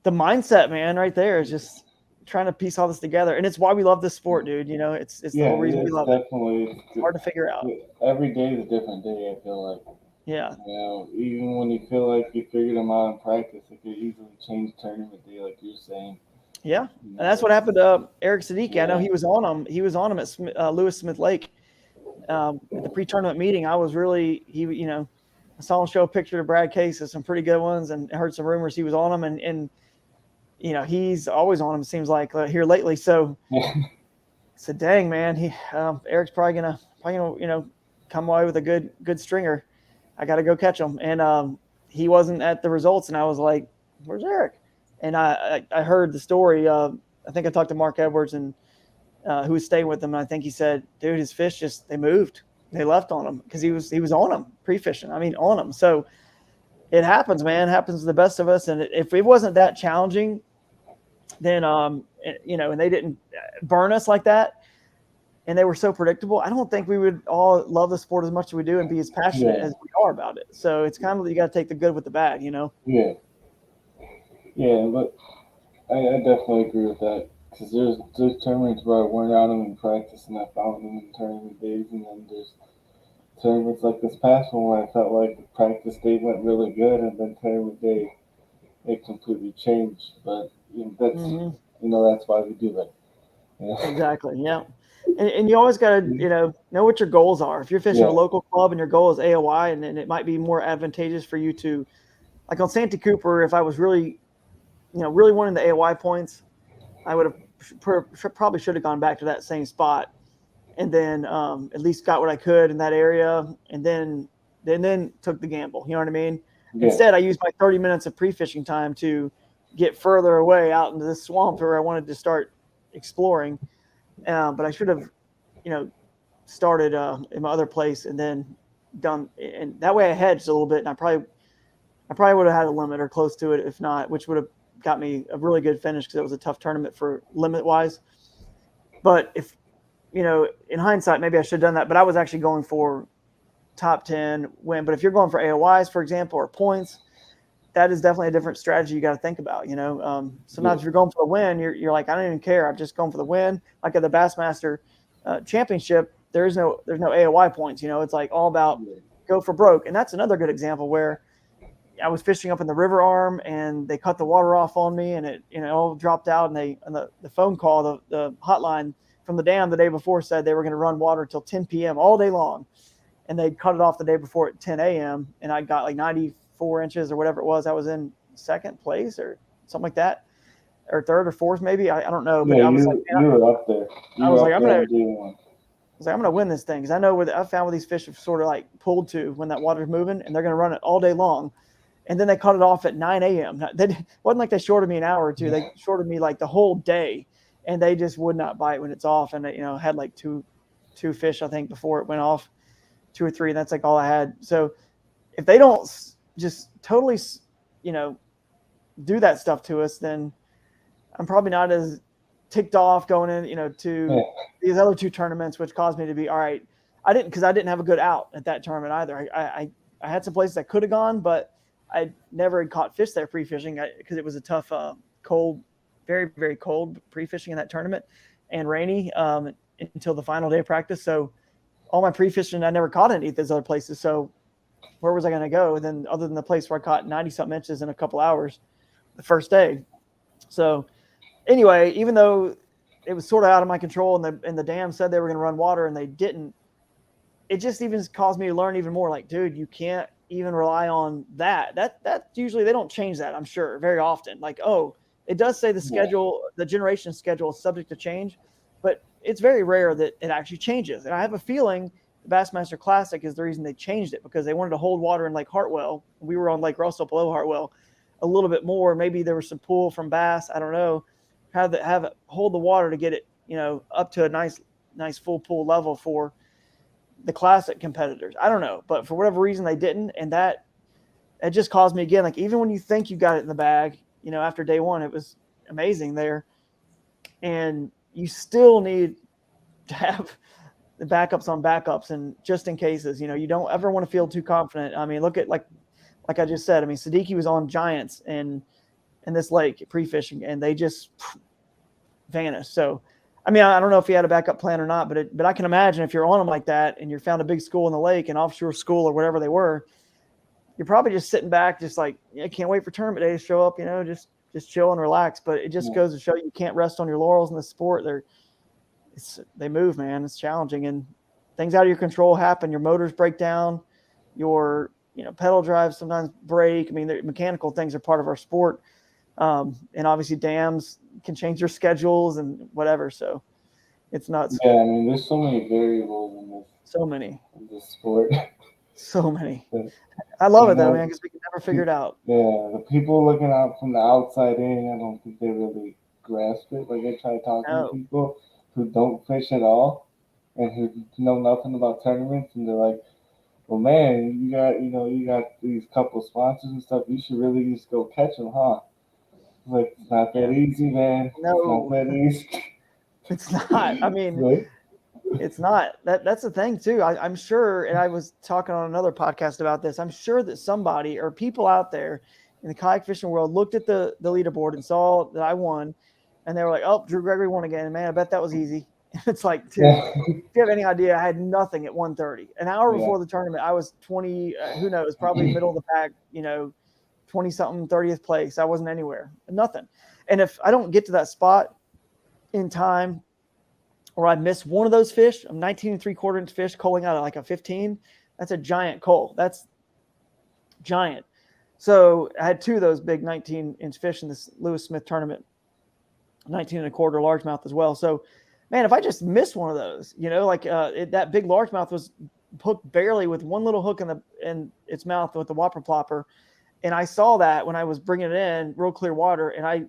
the mindset, man, right there is just trying to piece all this together. And it's why we love this sport, dude. It's the whole reason we love it. It's hard to figure out. Every day is a different day, I feel like. Yeah. Even when you feel like you figured them out in practice, it could easily change tournament day, like you're saying. Yeah, and that's what happened to Eric Siddiqui. I know he was on him. He was on him at Lewis Smith Lake at the pre-tournament meeting. I was really I saw him show a picture to Brad Case of some pretty good ones, and heard some rumors he was on him, and he's always on him. It seems like here lately. So I said, "Dang, man, Eric's probably gonna come away with a good stringer. I got to go catch him." And he wasn't at the results, and I was like, "Where's Eric?" And I heard the story. I think I talked to Mark Edwards and who was staying with him. And I think he said, dude, his fish they moved. They left on him because he was on them pre-fishing. I mean, on them. So it happens, man. It happens to the best of us. And if it wasn't that challenging, then, and they didn't burn us like that, and they were so predictable, I don't think we would all love the sport as much as we do and be as passionate as we are about it. So it's kind of, you got to take the good with the bad, Yeah. Yeah, but I definitely agree with that because there's tournaments where I went out in practice and I found them in tournament days, and then there's tournaments like this past one where I felt like the practice day went really good, and then tournament day it completely changed. But that's why we do that. Exactly. Yeah, and you always got to know what your goals are. If you're fishing a local club and your goal is AOI, and then it might be more advantageous for you to, like on Santee Cooper, if I was really really wanting the AOI points, I would have probably should have gone back to that same spot, and then at least got what I could in that area, and then took the gamble. You know what I mean? Yeah. Instead, I used my 30 minutes of pre-fishing time to get further away out into the swamp where I wanted to start exploring. But I should have, started in my other place and then done, and that way I hedged a little bit, and I probably would have had a limit or close to it, if not, which would have got me a really good finish because it was a tough tournament for limit wise. But if, in hindsight, maybe I should have done that, but I was actually going for top 10 win. But if you're going for AOYs, for example, or points, that is definitely a different strategy you got to think about. Sometimes if you're going for the win, you're like, I don't even care. I'm just going for the win. Like at the Bassmaster Championship, there's no AOY points. It's like all about go for broke. And that's another good example where I was fishing up in the river arm and they cut the water off on me and it all dropped out. And the phone call, the hotline from the dam the day before said they were going to run water till 10 p.m. all day long. And they cut it off the day before at 10 a.m. And I got like 94 inches or whatever it was. I was in second place or something like that, or third or fourth, maybe. I don't know. But Yeah, I was you were up there. I was like, I'm going to win this thing. Cause I know I found where these fish have sort of like pulled to when that water's moving and they're going to run it all day long. And then they cut it off at 9 a.m. It wasn't like they shorted me an hour or two. They shorted me like the whole day and they just would not bite when it's off. And had like two fish, I think, before it went off. 2 or 3, and that's like all I had. So if they don't just totally, do that stuff to us, then I'm probably not as ticked off going in, to these other 2 tournaments, which caused me to be all right. Because I didn't have a good out at that tournament either. I had some places I could have gone, but I never had caught fish there pre-fishing because it was a tough, cold, very, very cold pre-fishing in that tournament and rainy until the final day of practice. So all my pre-fishing, I never caught any of those other places. So where was I going to go? And then other than the place where I caught 90-something inches in a couple hours the first day. So anyway, even though it was sort of out of my control and the dam said they were going to run water and they didn't, it just even caused me to learn even more like, dude, you can't even rely on that. That usually they don't change that, I'm sure, very often. Like, oh, it does say the schedule, the generation schedule is subject to change, but it's very rare that it actually changes. And I have a feeling the Bassmaster Classic is the reason they changed it because they wanted to hold water in Lake Hartwell. We were on Lake Russell below Hartwell a little bit more. Maybe there was some pull from bass. I don't know. Have it hold the water to get it, up to a nice full pool level for the Classic competitors. I don't know, but for whatever reason they didn't. And that just caused me again, like even when you think you got it in the bag, after day one, it was amazing there. And you still need to have the backups on backups and just in cases, you don't ever want to feel too confident. I mean, look at like I just said, I mean, Siddiqui was on giants in this lake pre-fishing and they just vanished. So, I mean, I don't know if he had a backup plan or not, but I can imagine if you're on them like that and you found a big school in the lake, an offshore school or whatever they were, you're probably just sitting back, just like, I can't wait for tournament day to show up, just chill and relax. But it just goes to show you can't rest on your laurels in the sport. They move, man. It's challenging and things out of your control happen. Your motors break down, your pedal drives sometimes break. I mean, the mechanical things are part of our sport. And obviously dams can change their schedules and whatever. So it's nuts. Yeah, I mean, there's so many variables in this. So many. In this sport. So many. I love it though, man, because we can never figure it out. Yeah, the people looking out from the outside in, I don't think they really grasp it. Like I try talking to people who don't fish at all and who know nothing about tournaments, and they're like, "Well, man, you got these couple sponsors and stuff. You should really just go catch them, huh?" Like, it's not that easy, man. No, it's not that easy. It's not. I mean, it's not. That's the thing too. I'm sure, and I was talking on another podcast about this. I'm sure that somebody or people out there in the kayak fishing world looked at the leaderboard and saw that I won, and they were like, "Oh, Drew Gregory won again." And man, I bet that was easy. It's like, dude, if you have any idea, I had nothing at 1:30. An hour before the tournament, I was 20. Who knows? Probably middle of the pack. 20-something, 30th place. I wasn't anywhere. Nothing. And if I don't get to that spot in time, or I miss one of those fish, I'm 19 3/4 inch fish culling out of like a 15. That's a giant cull. That's giant. So I had 2 of those big 19-inch fish in this Lewis Smith tournament, 19 1/4 largemouth as well. So, man, if I just missed one of those, that big largemouth was hooked barely with one little hook in its mouth with the whopper plopper. And I saw that when I was bringing it in, real clear water, and I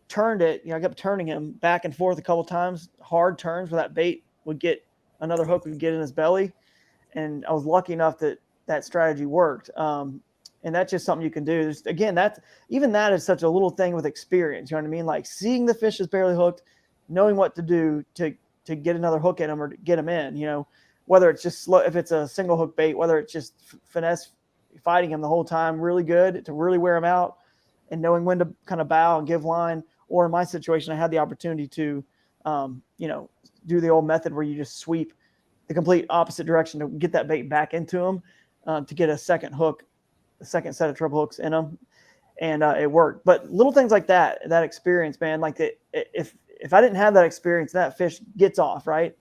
turned it, I kept turning him back and forth a couple of times, hard turns where that bait would get, another hook would get in his belly. And I was lucky enough that strategy worked. And that's just something you can do. Again, that is such a little thing with experience. You know what I mean? Like seeing the fish is barely hooked, knowing what to do to get another hook in him or to get him in, whether it's just slow, if it's a single hook bait, whether it's just finesse fighting him the whole time, really good to really wear him out and knowing when to kind of bow and give line. Or in my situation, I had the opportunity to, do the old method where you just sweep the complete opposite direction to get that bait back into him, to get a second hook, a second set of treble hooks in them. And it worked. But little things like that experience, man, like if I didn't have that experience, that fish gets off, right?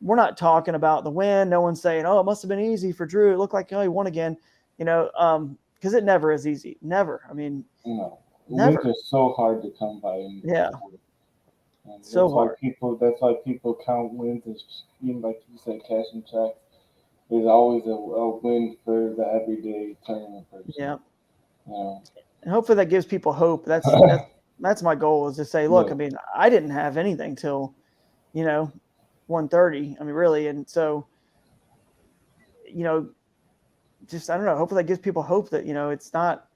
We're not talking about the win. No one's saying, oh, it must have been easy for Drew. It looked like, oh, he won again, because it never is easy. Never. I mean, no. Never. Wins are so hard to come by. Yeah. And so hard. That's why people count wins as, even like you said, cashing checks. There's always a win for the everyday tournament person. Yeah. Yeah. And hopefully that gives people hope. That's my goal, is to say, look, Yeah. I mean, I didn't have anything till, 1:30. I mean, really. And so, just, I don't know, hopefully that gives people hope that, it's not,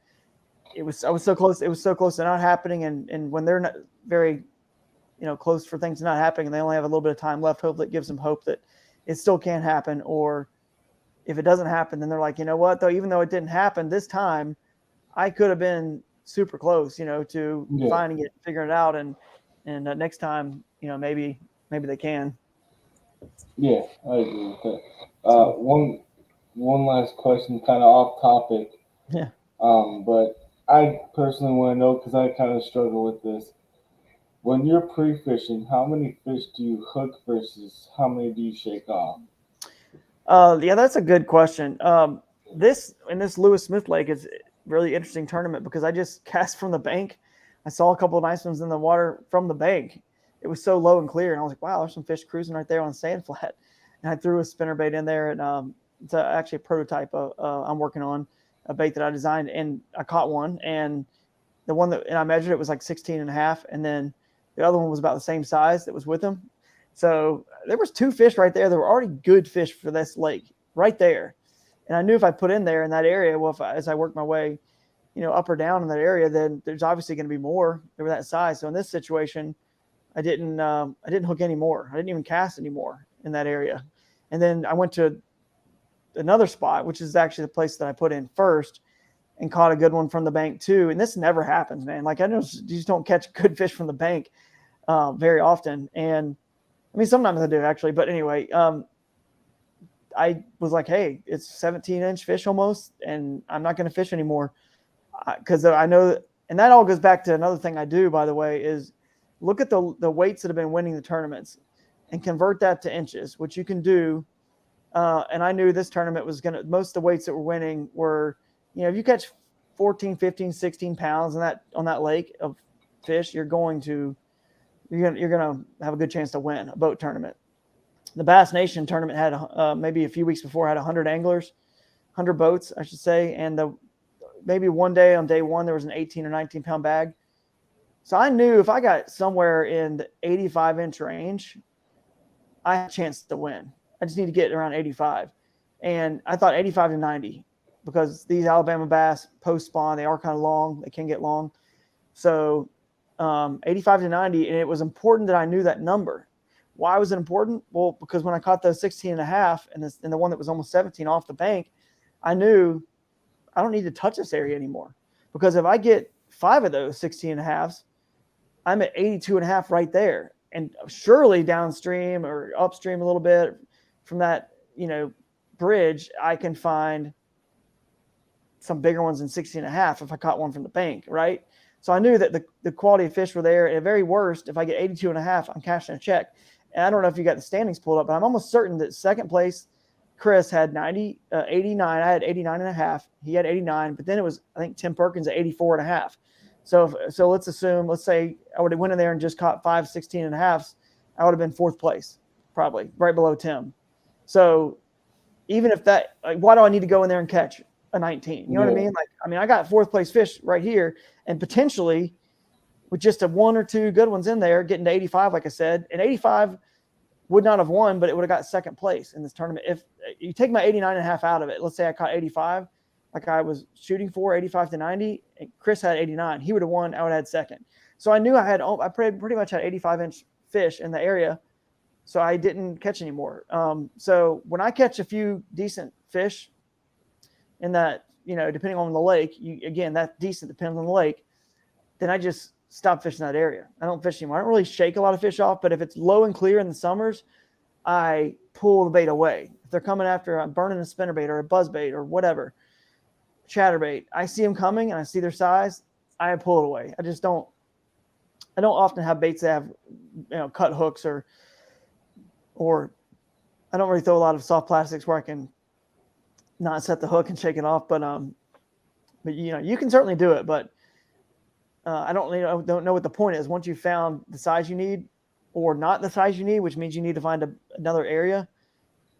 I was so close. It was so close to not happening. And when they're not very, close for things not happening and they only have a little bit of time left, hopefully it gives them hope that it still can happen. Or if it doesn't happen, then they're like, you know what, though, even though it didn't happen this time, I could have been super close, to finding it, figuring it out. And next time, maybe they can. Yeah, I agree with that. One last question, kind of off topic. Yeah. But I personally want to know, because I kind of struggle with this. When you're pre-fishing, how many fish do you hook versus how many do you shake off? Yeah, that's a good question. This Lewis Smith Lake is a really interesting tournament because I just cast from the bank. I saw a couple of nice ones in the water from the bank. It was so low and clear, and I was like, wow, there's some fish cruising right there on sand flat. And I threw a spinnerbait in there, and it's actually a prototype I'm working on, a bait that I designed, and I caught one. And the one and I measured it was like 16 and a half, and then the other one was about the same size that was with him. So there was two fish right there that were already good fish for this lake right there. And I knew if I put in there in that area, well, as I worked my way, up or down in that area, then there's obviously going to be more. They were that size. So in this situation, I didn't hook anymore. I didn't even cast anymore in that area. And then I went to another spot, which is actually the place that I put in first, and caught a good one from the bank too. And this never happens, man. Like, I know you just don't catch good fish from the bank very often. And I mean, sometimes I do actually, but anyway, I was like, hey, it's 17-inch fish almost, and I'm not going to fish anymore, because I know that, and that all goes back to another thing I do, by the way, is look at the weights that have been winning the tournaments and convert that to inches, which you can do. And I knew this tournament was most of the weights that were winning were, if you catch 14, 15, 16 pounds on that lake of fish, you're going to have a good chance to win a boat tournament. The Bass Nation tournament had maybe a few weeks before had 100 anglers, 100 boats, I should say. And maybe one day on day one, there was an 18 or 19 pound bag. So I knew if I got somewhere in the 85-inch range, I had a chance to win. I just need to get around 85. And I thought 85 to 90, because these Alabama bass post spawn, they are kind of long. They can get long. So 85 to 90. And it was important that I knew that number. Why was it important? Well, because when I caught those 16 and a half and the one that was almost 17 off the bank, I knew I don't need to touch this area anymore, because if I get 5 of those 16 and a halves, I'm at 82 and a half right there. And surely downstream or upstream a little bit from that, bridge, I can find some bigger ones than 16 and a half if I caught one from the bank, right? So I knew that the quality of fish were there. At very worst, if I get 82 and a half, I'm cashing a check. And I don't know if you got the standings pulled up, but I'm almost certain that second place, Chris had 89. I had 89 and a half. He had 89, but then it was, I think, Tim Perkins at 84 and a half. So let's say I would have went in there and just caught 5 16 and a halves. I would have been fourth place, probably right below Tim. So even if that, like, why do I need to go in there and catch a 19? You know what I mean? Like, I got fourth place fish right here, and potentially with just a one or two good ones in there, getting to 85, like I said, and 85 would not have won, but it would have got second place in this tournament. If you take my 89 and a half out of it, let's say I caught 85, like I was shooting for 85 to 90, and Chris had 89, he would have won. I would have had second. So I knew I pretty much had 85-inch fish in the area So I didn't catch any more. So when I catch a few decent fish in that, depending on the lake, again, that decent depends on the lake, then I just stop fishing that area. I don't fish anymore. I don't really shake a lot of fish off, but if it's low and clear in the summers, I pull the bait away. If they're coming after, I'm burning a spinnerbait or a buzzbait or whatever, chatterbait, I see them coming and I see their size, I pull it away. I don't often have baits that have, cut hooks or I don't really throw a lot of soft plastics where I can not set the hook and shake it off. But you can certainly do it, but I don't know what the point is. Once you've found the size you need or not the size you need, which means you need to find another area.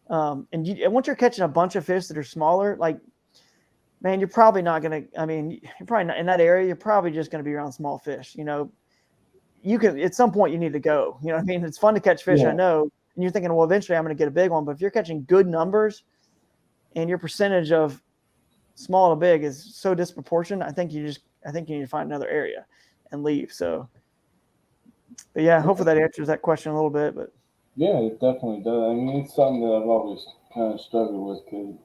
And once you're catching a bunch of fish that are smaller, like, man, you're probably not going to, you're probably not in that area. You're probably just going to be around small fish. You can, at some point you need to go, it's fun to catch fish. Yeah. I know. And you're thinking, well, eventually I'm going to get a big one. But if you're catching good numbers and your percentage of small to big is so disproportionate, I think you need to find another area and leave. So, but yeah, hopefully that answers that question a little bit. But yeah, it definitely does. It's something that I've always kind of struggled with, because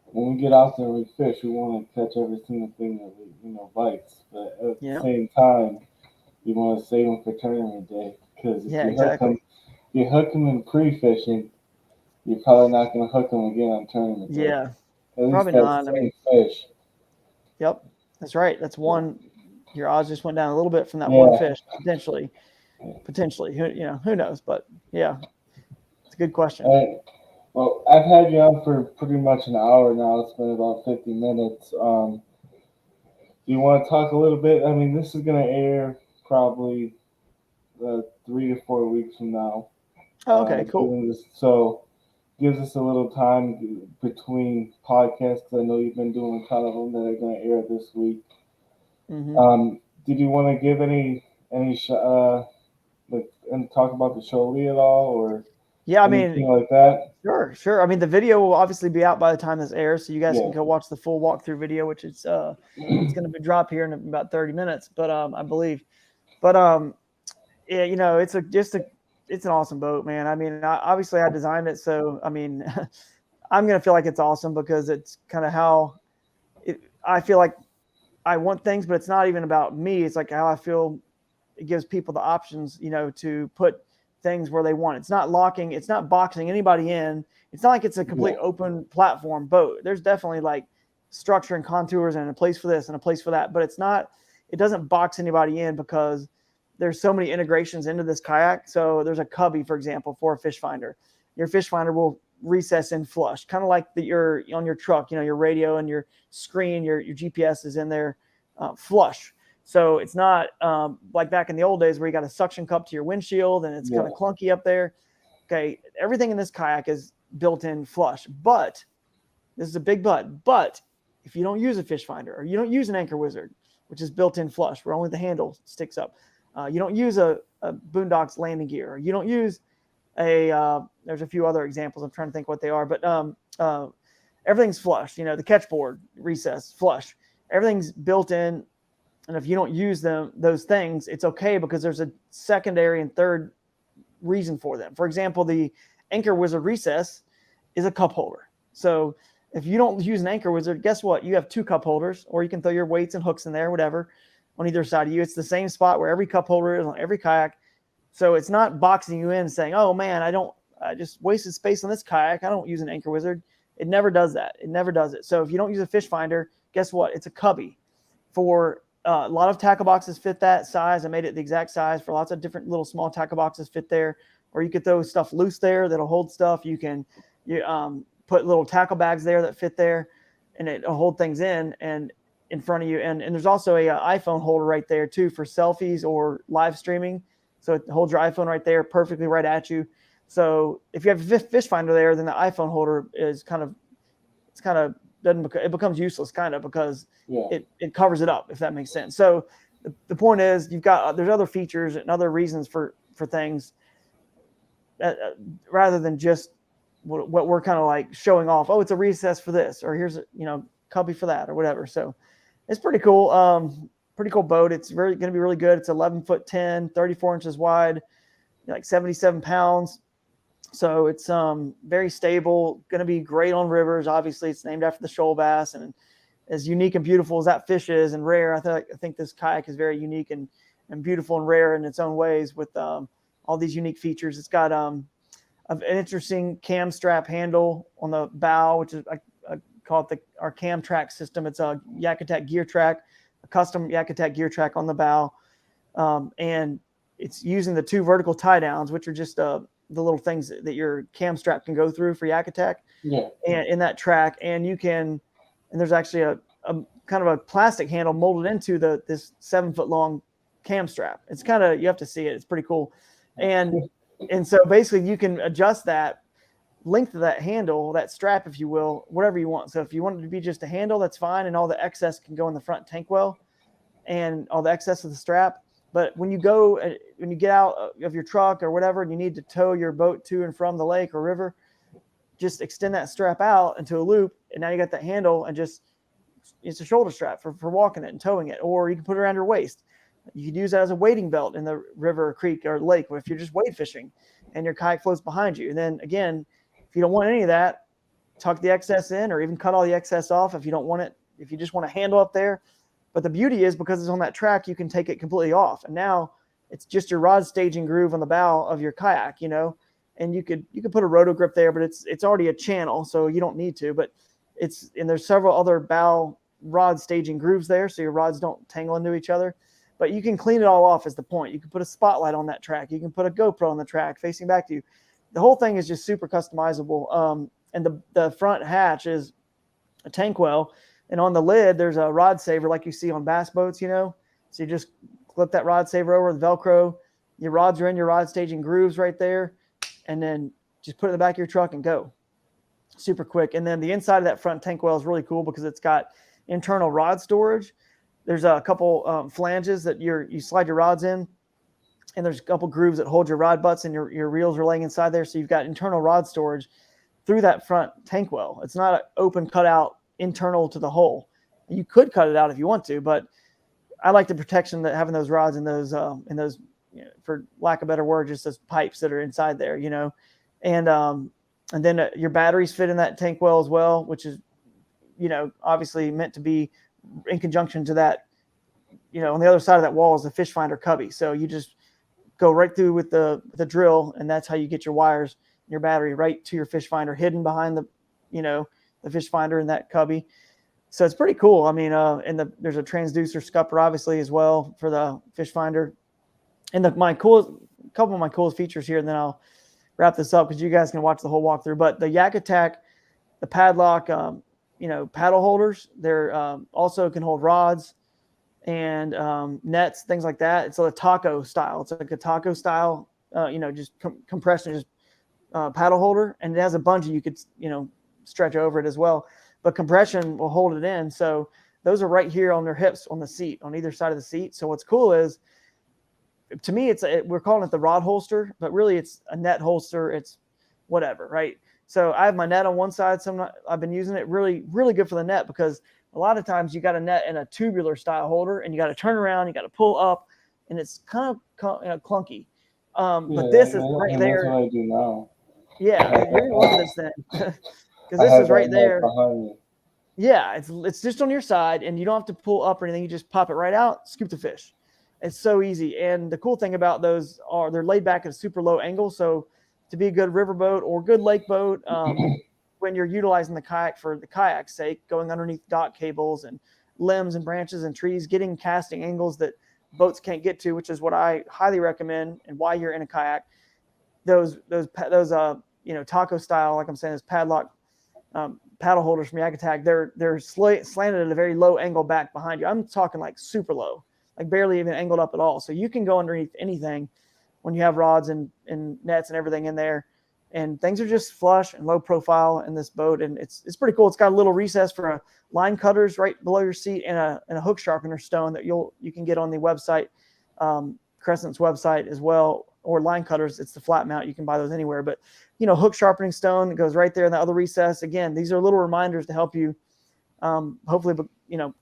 when we get out there and we fish, we want to catch every single thing that bites. But at the same time, you want to save them for tournament day, because if you hook them in pre-fishing, you're probably not going to hook them again on tournament day. Yeah, at least probably not. Fish. Yep, that's right. That's one. Your odds just went down a little bit from that one fish, potentially. Who knows? But yeah, it's a good question. Well, I've had you on for pretty much an hour now. It's been about 50 minutes. Do you want to talk a little bit? This is going to air probably 3 to 4 weeks from now. Oh, okay, cool. So gives us a little time between podcasts, because I know you've been doing a ton of them that are going to air this week. Mm-hmm. Did you want to give any and talk about the show at all, or anything like that? Sure. The video will obviously be out by the time this airs, so you guys can go watch the full walkthrough video, which is it's going to be dropped here in about 30 minutes, but I believe. But it's an awesome boat, man. Obviously I designed it, so I'm going to feel like it's awesome because it's kind of how I feel like I want things, but it's not even about me. It's like how I feel. It gives people the options, to put things where they want. It's not locking. It's not boxing anybody in. It's not like it's a complete open platform boat. There's definitely like structure and contours and a place for this and a place for that, but it doesn't box anybody in because there's so many integrations into this kayak. So there's a cubby, for example, for a fish finder. Your fish finder will recess in flush, kind of like you're on your truck, your radio and your screen, your GPS is in there flush. So it's not like back in the old days where you got a suction cup to your windshield and it's kind of clunky up there. Okay, everything in this kayak is built in flush, but this is a big but if you don't use a fish finder or you don't use an anchor wizard, which is built in flush where only the handle sticks up, you don't use a Boondocks landing gear, or you don't use there's a few other examples. I'm trying to think what they are, but everything's flush. The catch board recess flush. Everything's built in, and if you don't use those things, it's okay because there's a secondary and third reason for them. For example, the anchor wizard recess is a cup holder. So if you don't use an anchor wizard, guess what? You have 2 cup holders, or you can throw your weights and hooks in there, whatever, on either side of you. It's the same spot where every cup holder is on every kayak. So it's not boxing you in saying, oh man, I just wasted space on this kayak. I don't use an anchor wizard. It never does that. It never does it. So if you don't use a fish finder, guess what? It's a cubby. For a lot of tackle boxes fit that size. I made it the exact size for lots of different little small tackle boxes fit there, or you could throw stuff loose there that'll hold stuff. You can put little tackle bags there that fit there, and it'll hold things in front of you. And there's also a iPhone holder right there too for selfies or live streaming. So it holds your iPhone right there, perfectly right at you. So if you have a fish finder there, then the iPhone holder is it becomes useless because it covers it up, if that makes sense. So the point is there's other features and other reasons for things rather than just what we're kind of like showing off. Oh, it's a recess for this, or here's a cubby for that, or whatever. So it's pretty cool. Pretty cool boat. It's going to be really good. It's 11'10", 34 inches wide, like 77 pounds. So it's very stable, going to be great on rivers. Obviously, it's named after the shoal bass, and as unique and beautiful as that fish is and rare, I think this kayak is very unique and beautiful and rare in its own ways with all these unique features. It's got an interesting cam strap handle on the bow, which is I call it our cam track system. It's a Yak Attack gear track, a custom Yak Attack gear track on the bow, and it's using the 2 vertical tie downs, which are just the little things that your cam strap can go through for Yak Attack. Yeah. And in that track, and there's actually a kind of a plastic handle molded into this 7-foot long cam strap. It's kind of, you have to see it. It's pretty cool. And so basically you can adjust that length of that handle, that strap, if you will, whatever you want. So if you want it to be just a handle, that's fine. And all the excess can go in the front tank well and all the excess of the strap. But when you get out of your truck or whatever, and you need to tow your boat to and from the lake or river, just extend that strap out into a loop. And now you got that handle, and it's a shoulder strap for walking it and towing it, or you can put it around your waist. You could use that as a wading belt in the river or creek or lake if you're just wade fishing and your kayak floats behind you. And then again, if you don't want any of that, tuck the excess in, or even cut all the excess off if you don't want it, if you just want a handle up there. But the beauty is, because it's on that track, you can take it completely off. And now it's just your rod staging groove on the bow of your kayak, and you could put a roto grip there, but it's already a channel, so you don't need to. But there's several other bow rod staging grooves there, so your rods don't tangle into each other. But you can clean it all off is the point. You can put a spotlight on that track. You can put a GoPro on the track facing back to you. The whole thing is just super customizable. And the front hatch is a tank well, and on the lid there's a rod saver like you see on bass boats, So you just clip that rod saver over the Velcro. Your rods are in your rod staging grooves right there, and then just put it in the back of your truck and go. Super quick. And then the inside of that front tank well is really cool because it's got internal rod storage. There's a couple flanges that you slide your rods in, and there's a couple grooves that hold your rod butts, and your reels are laying inside there. So you've got internal rod storage through that front tank well. It's not an open cutout internal to the hole. You could cut it out if you want to, but I like the protection that having those rods in those for lack of a better word, just those pipes that are inside there, and then your batteries fit in that tank well as well, which is, obviously meant to be in conjunction to that, on the other side of that wall is the fish finder cubby. So you just go right through with the drill, and that's how you get your wires, your battery right to your fish finder, hidden behind the fish finder in that cubby. So it's pretty cool. I mean, and there's a transducer scupper obviously as well for the fish finder. And couple of my coolest features here, and then I'll wrap this up because you guys can watch the whole walkthrough. But the Yak Attack, the padlock, paddle holders, they're also can hold rods and nets, things like that. It's a taco style. It's like a taco style, just compression, just paddle holder, and it has a bungee you could, stretch over it as well. But compression will hold it in. So those are right here on their hips on the seat, on either side of the seat. So what's cool is, to me, we're calling it the rod holster, but really it's a net holster. It's whatever, right? So I have my net on one side. I've been using it really, really good for the net, because a lot of times you got a net in a tubular style holder and you got to turn around, you got to pull up, and it's kind of clunky. But this is right there. That's what I do now. Yeah, you're gonna love this thing because this is right there. Behind me. Yeah, it's just on your side, and you don't have to pull up or anything. You just pop it right out, scoop the fish. It's so easy. And the cool thing about those are they're laid back at a super low angle. So to be a good riverboat or good lake boat, when you're utilizing the kayak for the kayak's sake, going underneath dock cables and limbs and branches and trees, getting casting angles that boats can't get to, which is what I highly recommend and why you're in a kayak. Those taco style, like I'm saying, is padlock paddle holders from Yak Attack. They're slanted at a very low angle back behind you. I'm talking like super low, like barely even angled up at all. So you can go underneath anything when you have rods and nets and everything in there, and things are just flush and low profile in this boat. And it's pretty cool. It's got a little recess for line cutters right below your seat, and a hook sharpener stone that you can get on the website, Crescent's website as well, or line cutters. It's the flat mount. You can buy those anywhere, but hook sharpening stone that goes right there in the other recess. Again, these are little reminders to help you, hopefully,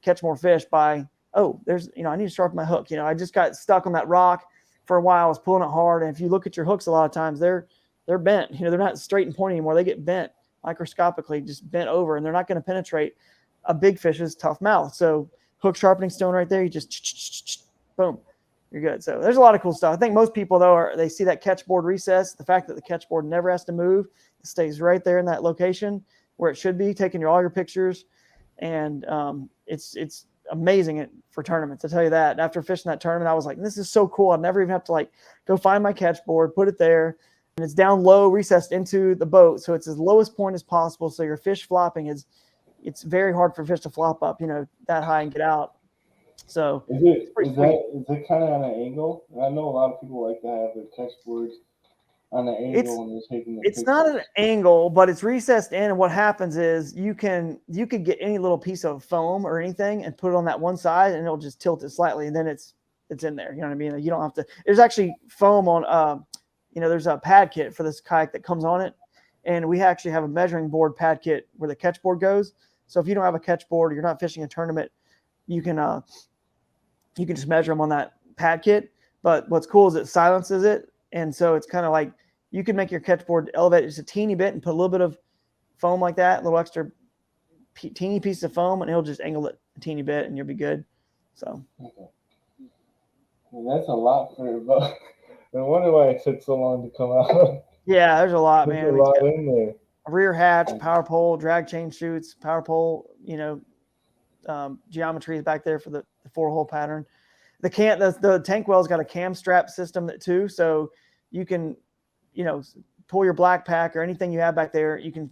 catch more fish by, I need to sharpen my hook. I just got stuck on that rock for a while. I was pulling it hard. And if you look at your hooks, a lot of times they're they're bent. They're not straight and pointy anymore. They get bent microscopically, just bent over, and they're not going to penetrate a big fish's tough mouth. So hook sharpening stone right there, you just boom, you're good. So there's a lot of cool stuff. I think most people though they see that catch board recess, the fact that the catch board never has to move, it stays right there in that location where it should be, taking all your pictures, and it's amazing for tournaments. I tell you that. After fishing that tournament, I was like, this is so cool. I'd never even have to like go find my catch board, put it there, and it's down low, recessed into the boat, so it's as lowest point as possible. So your fish flopping it's very hard for fish to flop up, that high and get out. So is it kind of on an angle? I know a lot of people like to have their catch boards on an angle when they're taking the pictures. Not an angle, but it's recessed in, and what happens is you could get any little piece of foam or anything and put it on that one side, and it'll just tilt it slightly, and then it's in there. You know what I mean? You don't have to. There's actually foam on. There's a pad kit for this kayak that comes on it, and we actually have a measuring board pad kit where the catch board goes. So if you don't have a catch board or you're not fishing a tournament, you can just measure them on that pad kit. But what's cool is it silences it, and so it's kind of like you can make your catch board elevate just a teeny bit and put a little bit of foam like that, a little extra teeny piece of foam, and it'll just angle it a teeny bit, and you'll be good. So well, that's a lot for a boat. No wonder why it took so long to come out. Yeah, there's a lot, man. There's a lot in there. Rear hatch, power pole, drag chain chutes, power pole, geometry is back there for the 4-hole pattern. The tank well's got a cam strap system too, so you can, pull your black pack or anything you have back there. You can,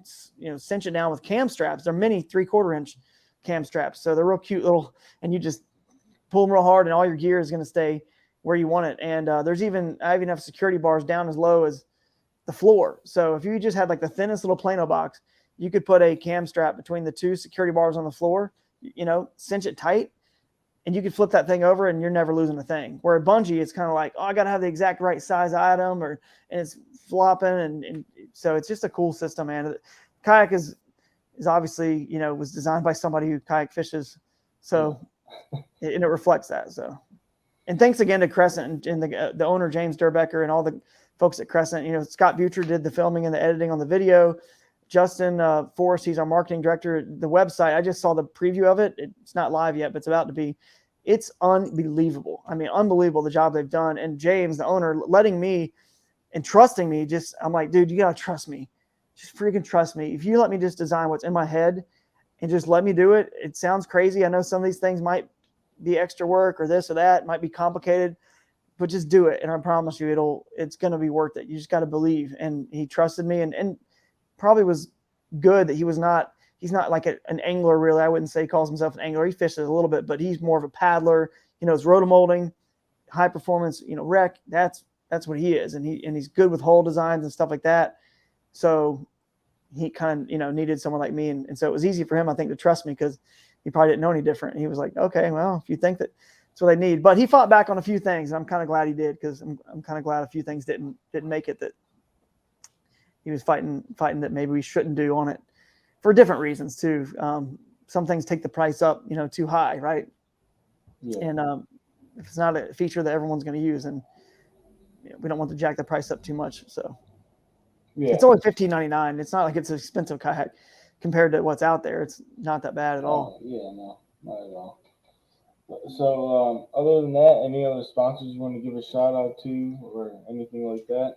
cinch it down with cam straps. They're mini 3/4 inch cam straps, so they're real cute little, and you just pull them real hard, and all your gear is going to stay where you want it. And I even have security bars down as low as the floor. So if you just had like the thinnest little Plano box, you could put a cam strap between the 2 security bars on the floor, cinch it tight, and you could flip that thing over and you're never losing a thing. Where a bungee, it's kind of like, I got to have the exact right size item, and it's flopping. And so it's just a cool system, man. Kayak is obviously, was designed by somebody who kayak fishes. So, and it reflects that. So, and thanks again to Crescent and the owner, James Durbecker, and all the folks at Crescent. Scott Butcher did the filming and the editing on the video. Justin Forrest, he's our marketing director. The website, I just saw the preview of it. It's not live yet, but it's about to be. It's unbelievable. I mean, unbelievable the job they've done. And James, the owner, letting me and trusting me, I'm like, dude, you got to trust me. Just freaking trust me. If you let me just design what's in my head and just let me do it, it sounds crazy. I know some of these things might be extra work or this or that. It might be complicated, but just do it. And I promise you, it's going to be worth it. You just got to believe. And he trusted me and probably was good that he's not like an angler, really. I wouldn't say he calls himself an angler. He fishes a little bit, but he's more of a paddler. It's rotomolding, high performance, wreck. That's what he is. And he's good with hull designs and stuff like that. So he kind of, needed someone like me. And so it was easy for him, I think, to trust me because he probably didn't know any different. And he was like, okay, well, if you think that's what they need. But he fought back on a few things. And I'm kind of glad he did, because I'm kind of glad a few things didn't make it, that he was fighting that maybe we shouldn't do on it for different reasons too. Some things take the price up, too high, right? Yeah. And if it's not a feature that everyone's going to use, and we don't want to jack the price up too much. So it's only $15.99. It's not like it's an expensive kayak compared to what's out there. It's not that bad at all. Yeah, no, not at all. So other than that, any other sponsors you want to give a shout out to or anything like that?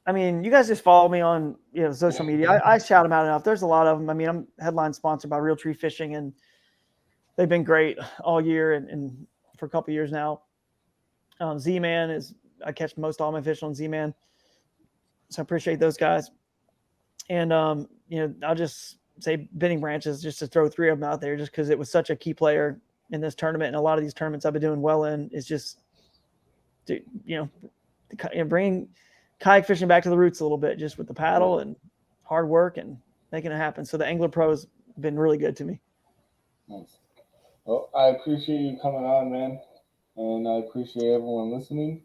I mean, you guys just follow me on social media. I shout them out enough. There's a lot of them. I mean, I'm headline sponsored by Real Tree Fishing, and they've been great all year and for a couple of years now. Z-Man I catch most all my fish on Z-Man, so I appreciate those guys. And I'll just say Bending Branches, just to throw 3 of them out there, just because it was such a key player in this tournament, and a lot of these tournaments I've been doing well in. Is just, bringing kayak fishing back to the roots a little bit, just with the paddle and hard work and making it happen. So the Angler Pro's been really good to me. Nice. Well, I appreciate you coming on, man. And I appreciate everyone listening.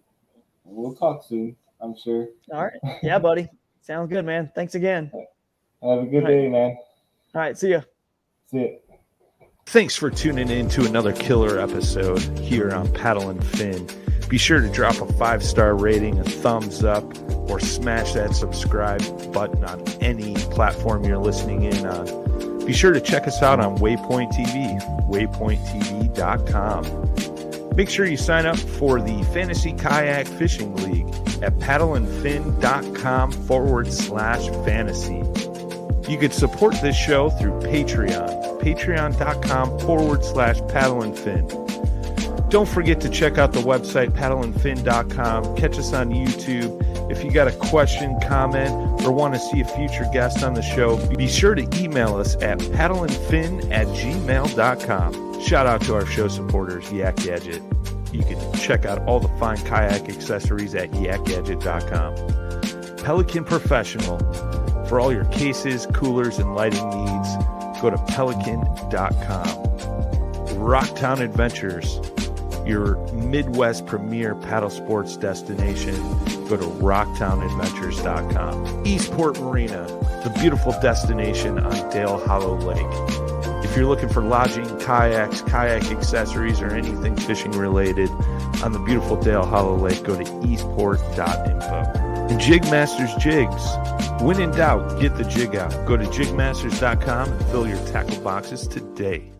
We'll talk soon, I'm sure. All right. Yeah, buddy. Sounds good, man. Thanks again. Have a good day, man. All right. See ya. See ya. Thanks for tuning in to another killer episode here on Paddle and Fin. Be sure to drop a 5-star rating, a thumbs up, or smash that subscribe button on any platform you're listening in on. Be sure to check us out on Waypoint TV, waypointtv.com. Make sure you sign up for the Fantasy Kayak Fishing League at paddleandfin.com/fantasy. You could support this show through Patreon, patreon.com/paddleandfin. Don't forget to check out the website, paddleandfin.com. Catch us on YouTube. If you got a question, comment, or want to see a future guest on the show, be sure to email us at paddleandfin@gmail.com. Shout out to our show supporters, Yak Gadget. You can check out all the fine kayak accessories at yakgadget.com. Pelican Professional. For all your cases, coolers, and lighting needs, go to pelican.com. Rocktown Adventures, your Midwest premier paddle sports destination. Go to rocktownadventures.com. Eastport Marina, the beautiful destination on Dale Hollow Lake. If you're looking for lodging, kayaks, kayak accessories, or anything fishing related on the beautiful Dale Hollow Lake, go to eastport.info. And Jigmasters Jigs. When in doubt, get the jig out. Go to jigmasters.com and fill your tackle boxes today.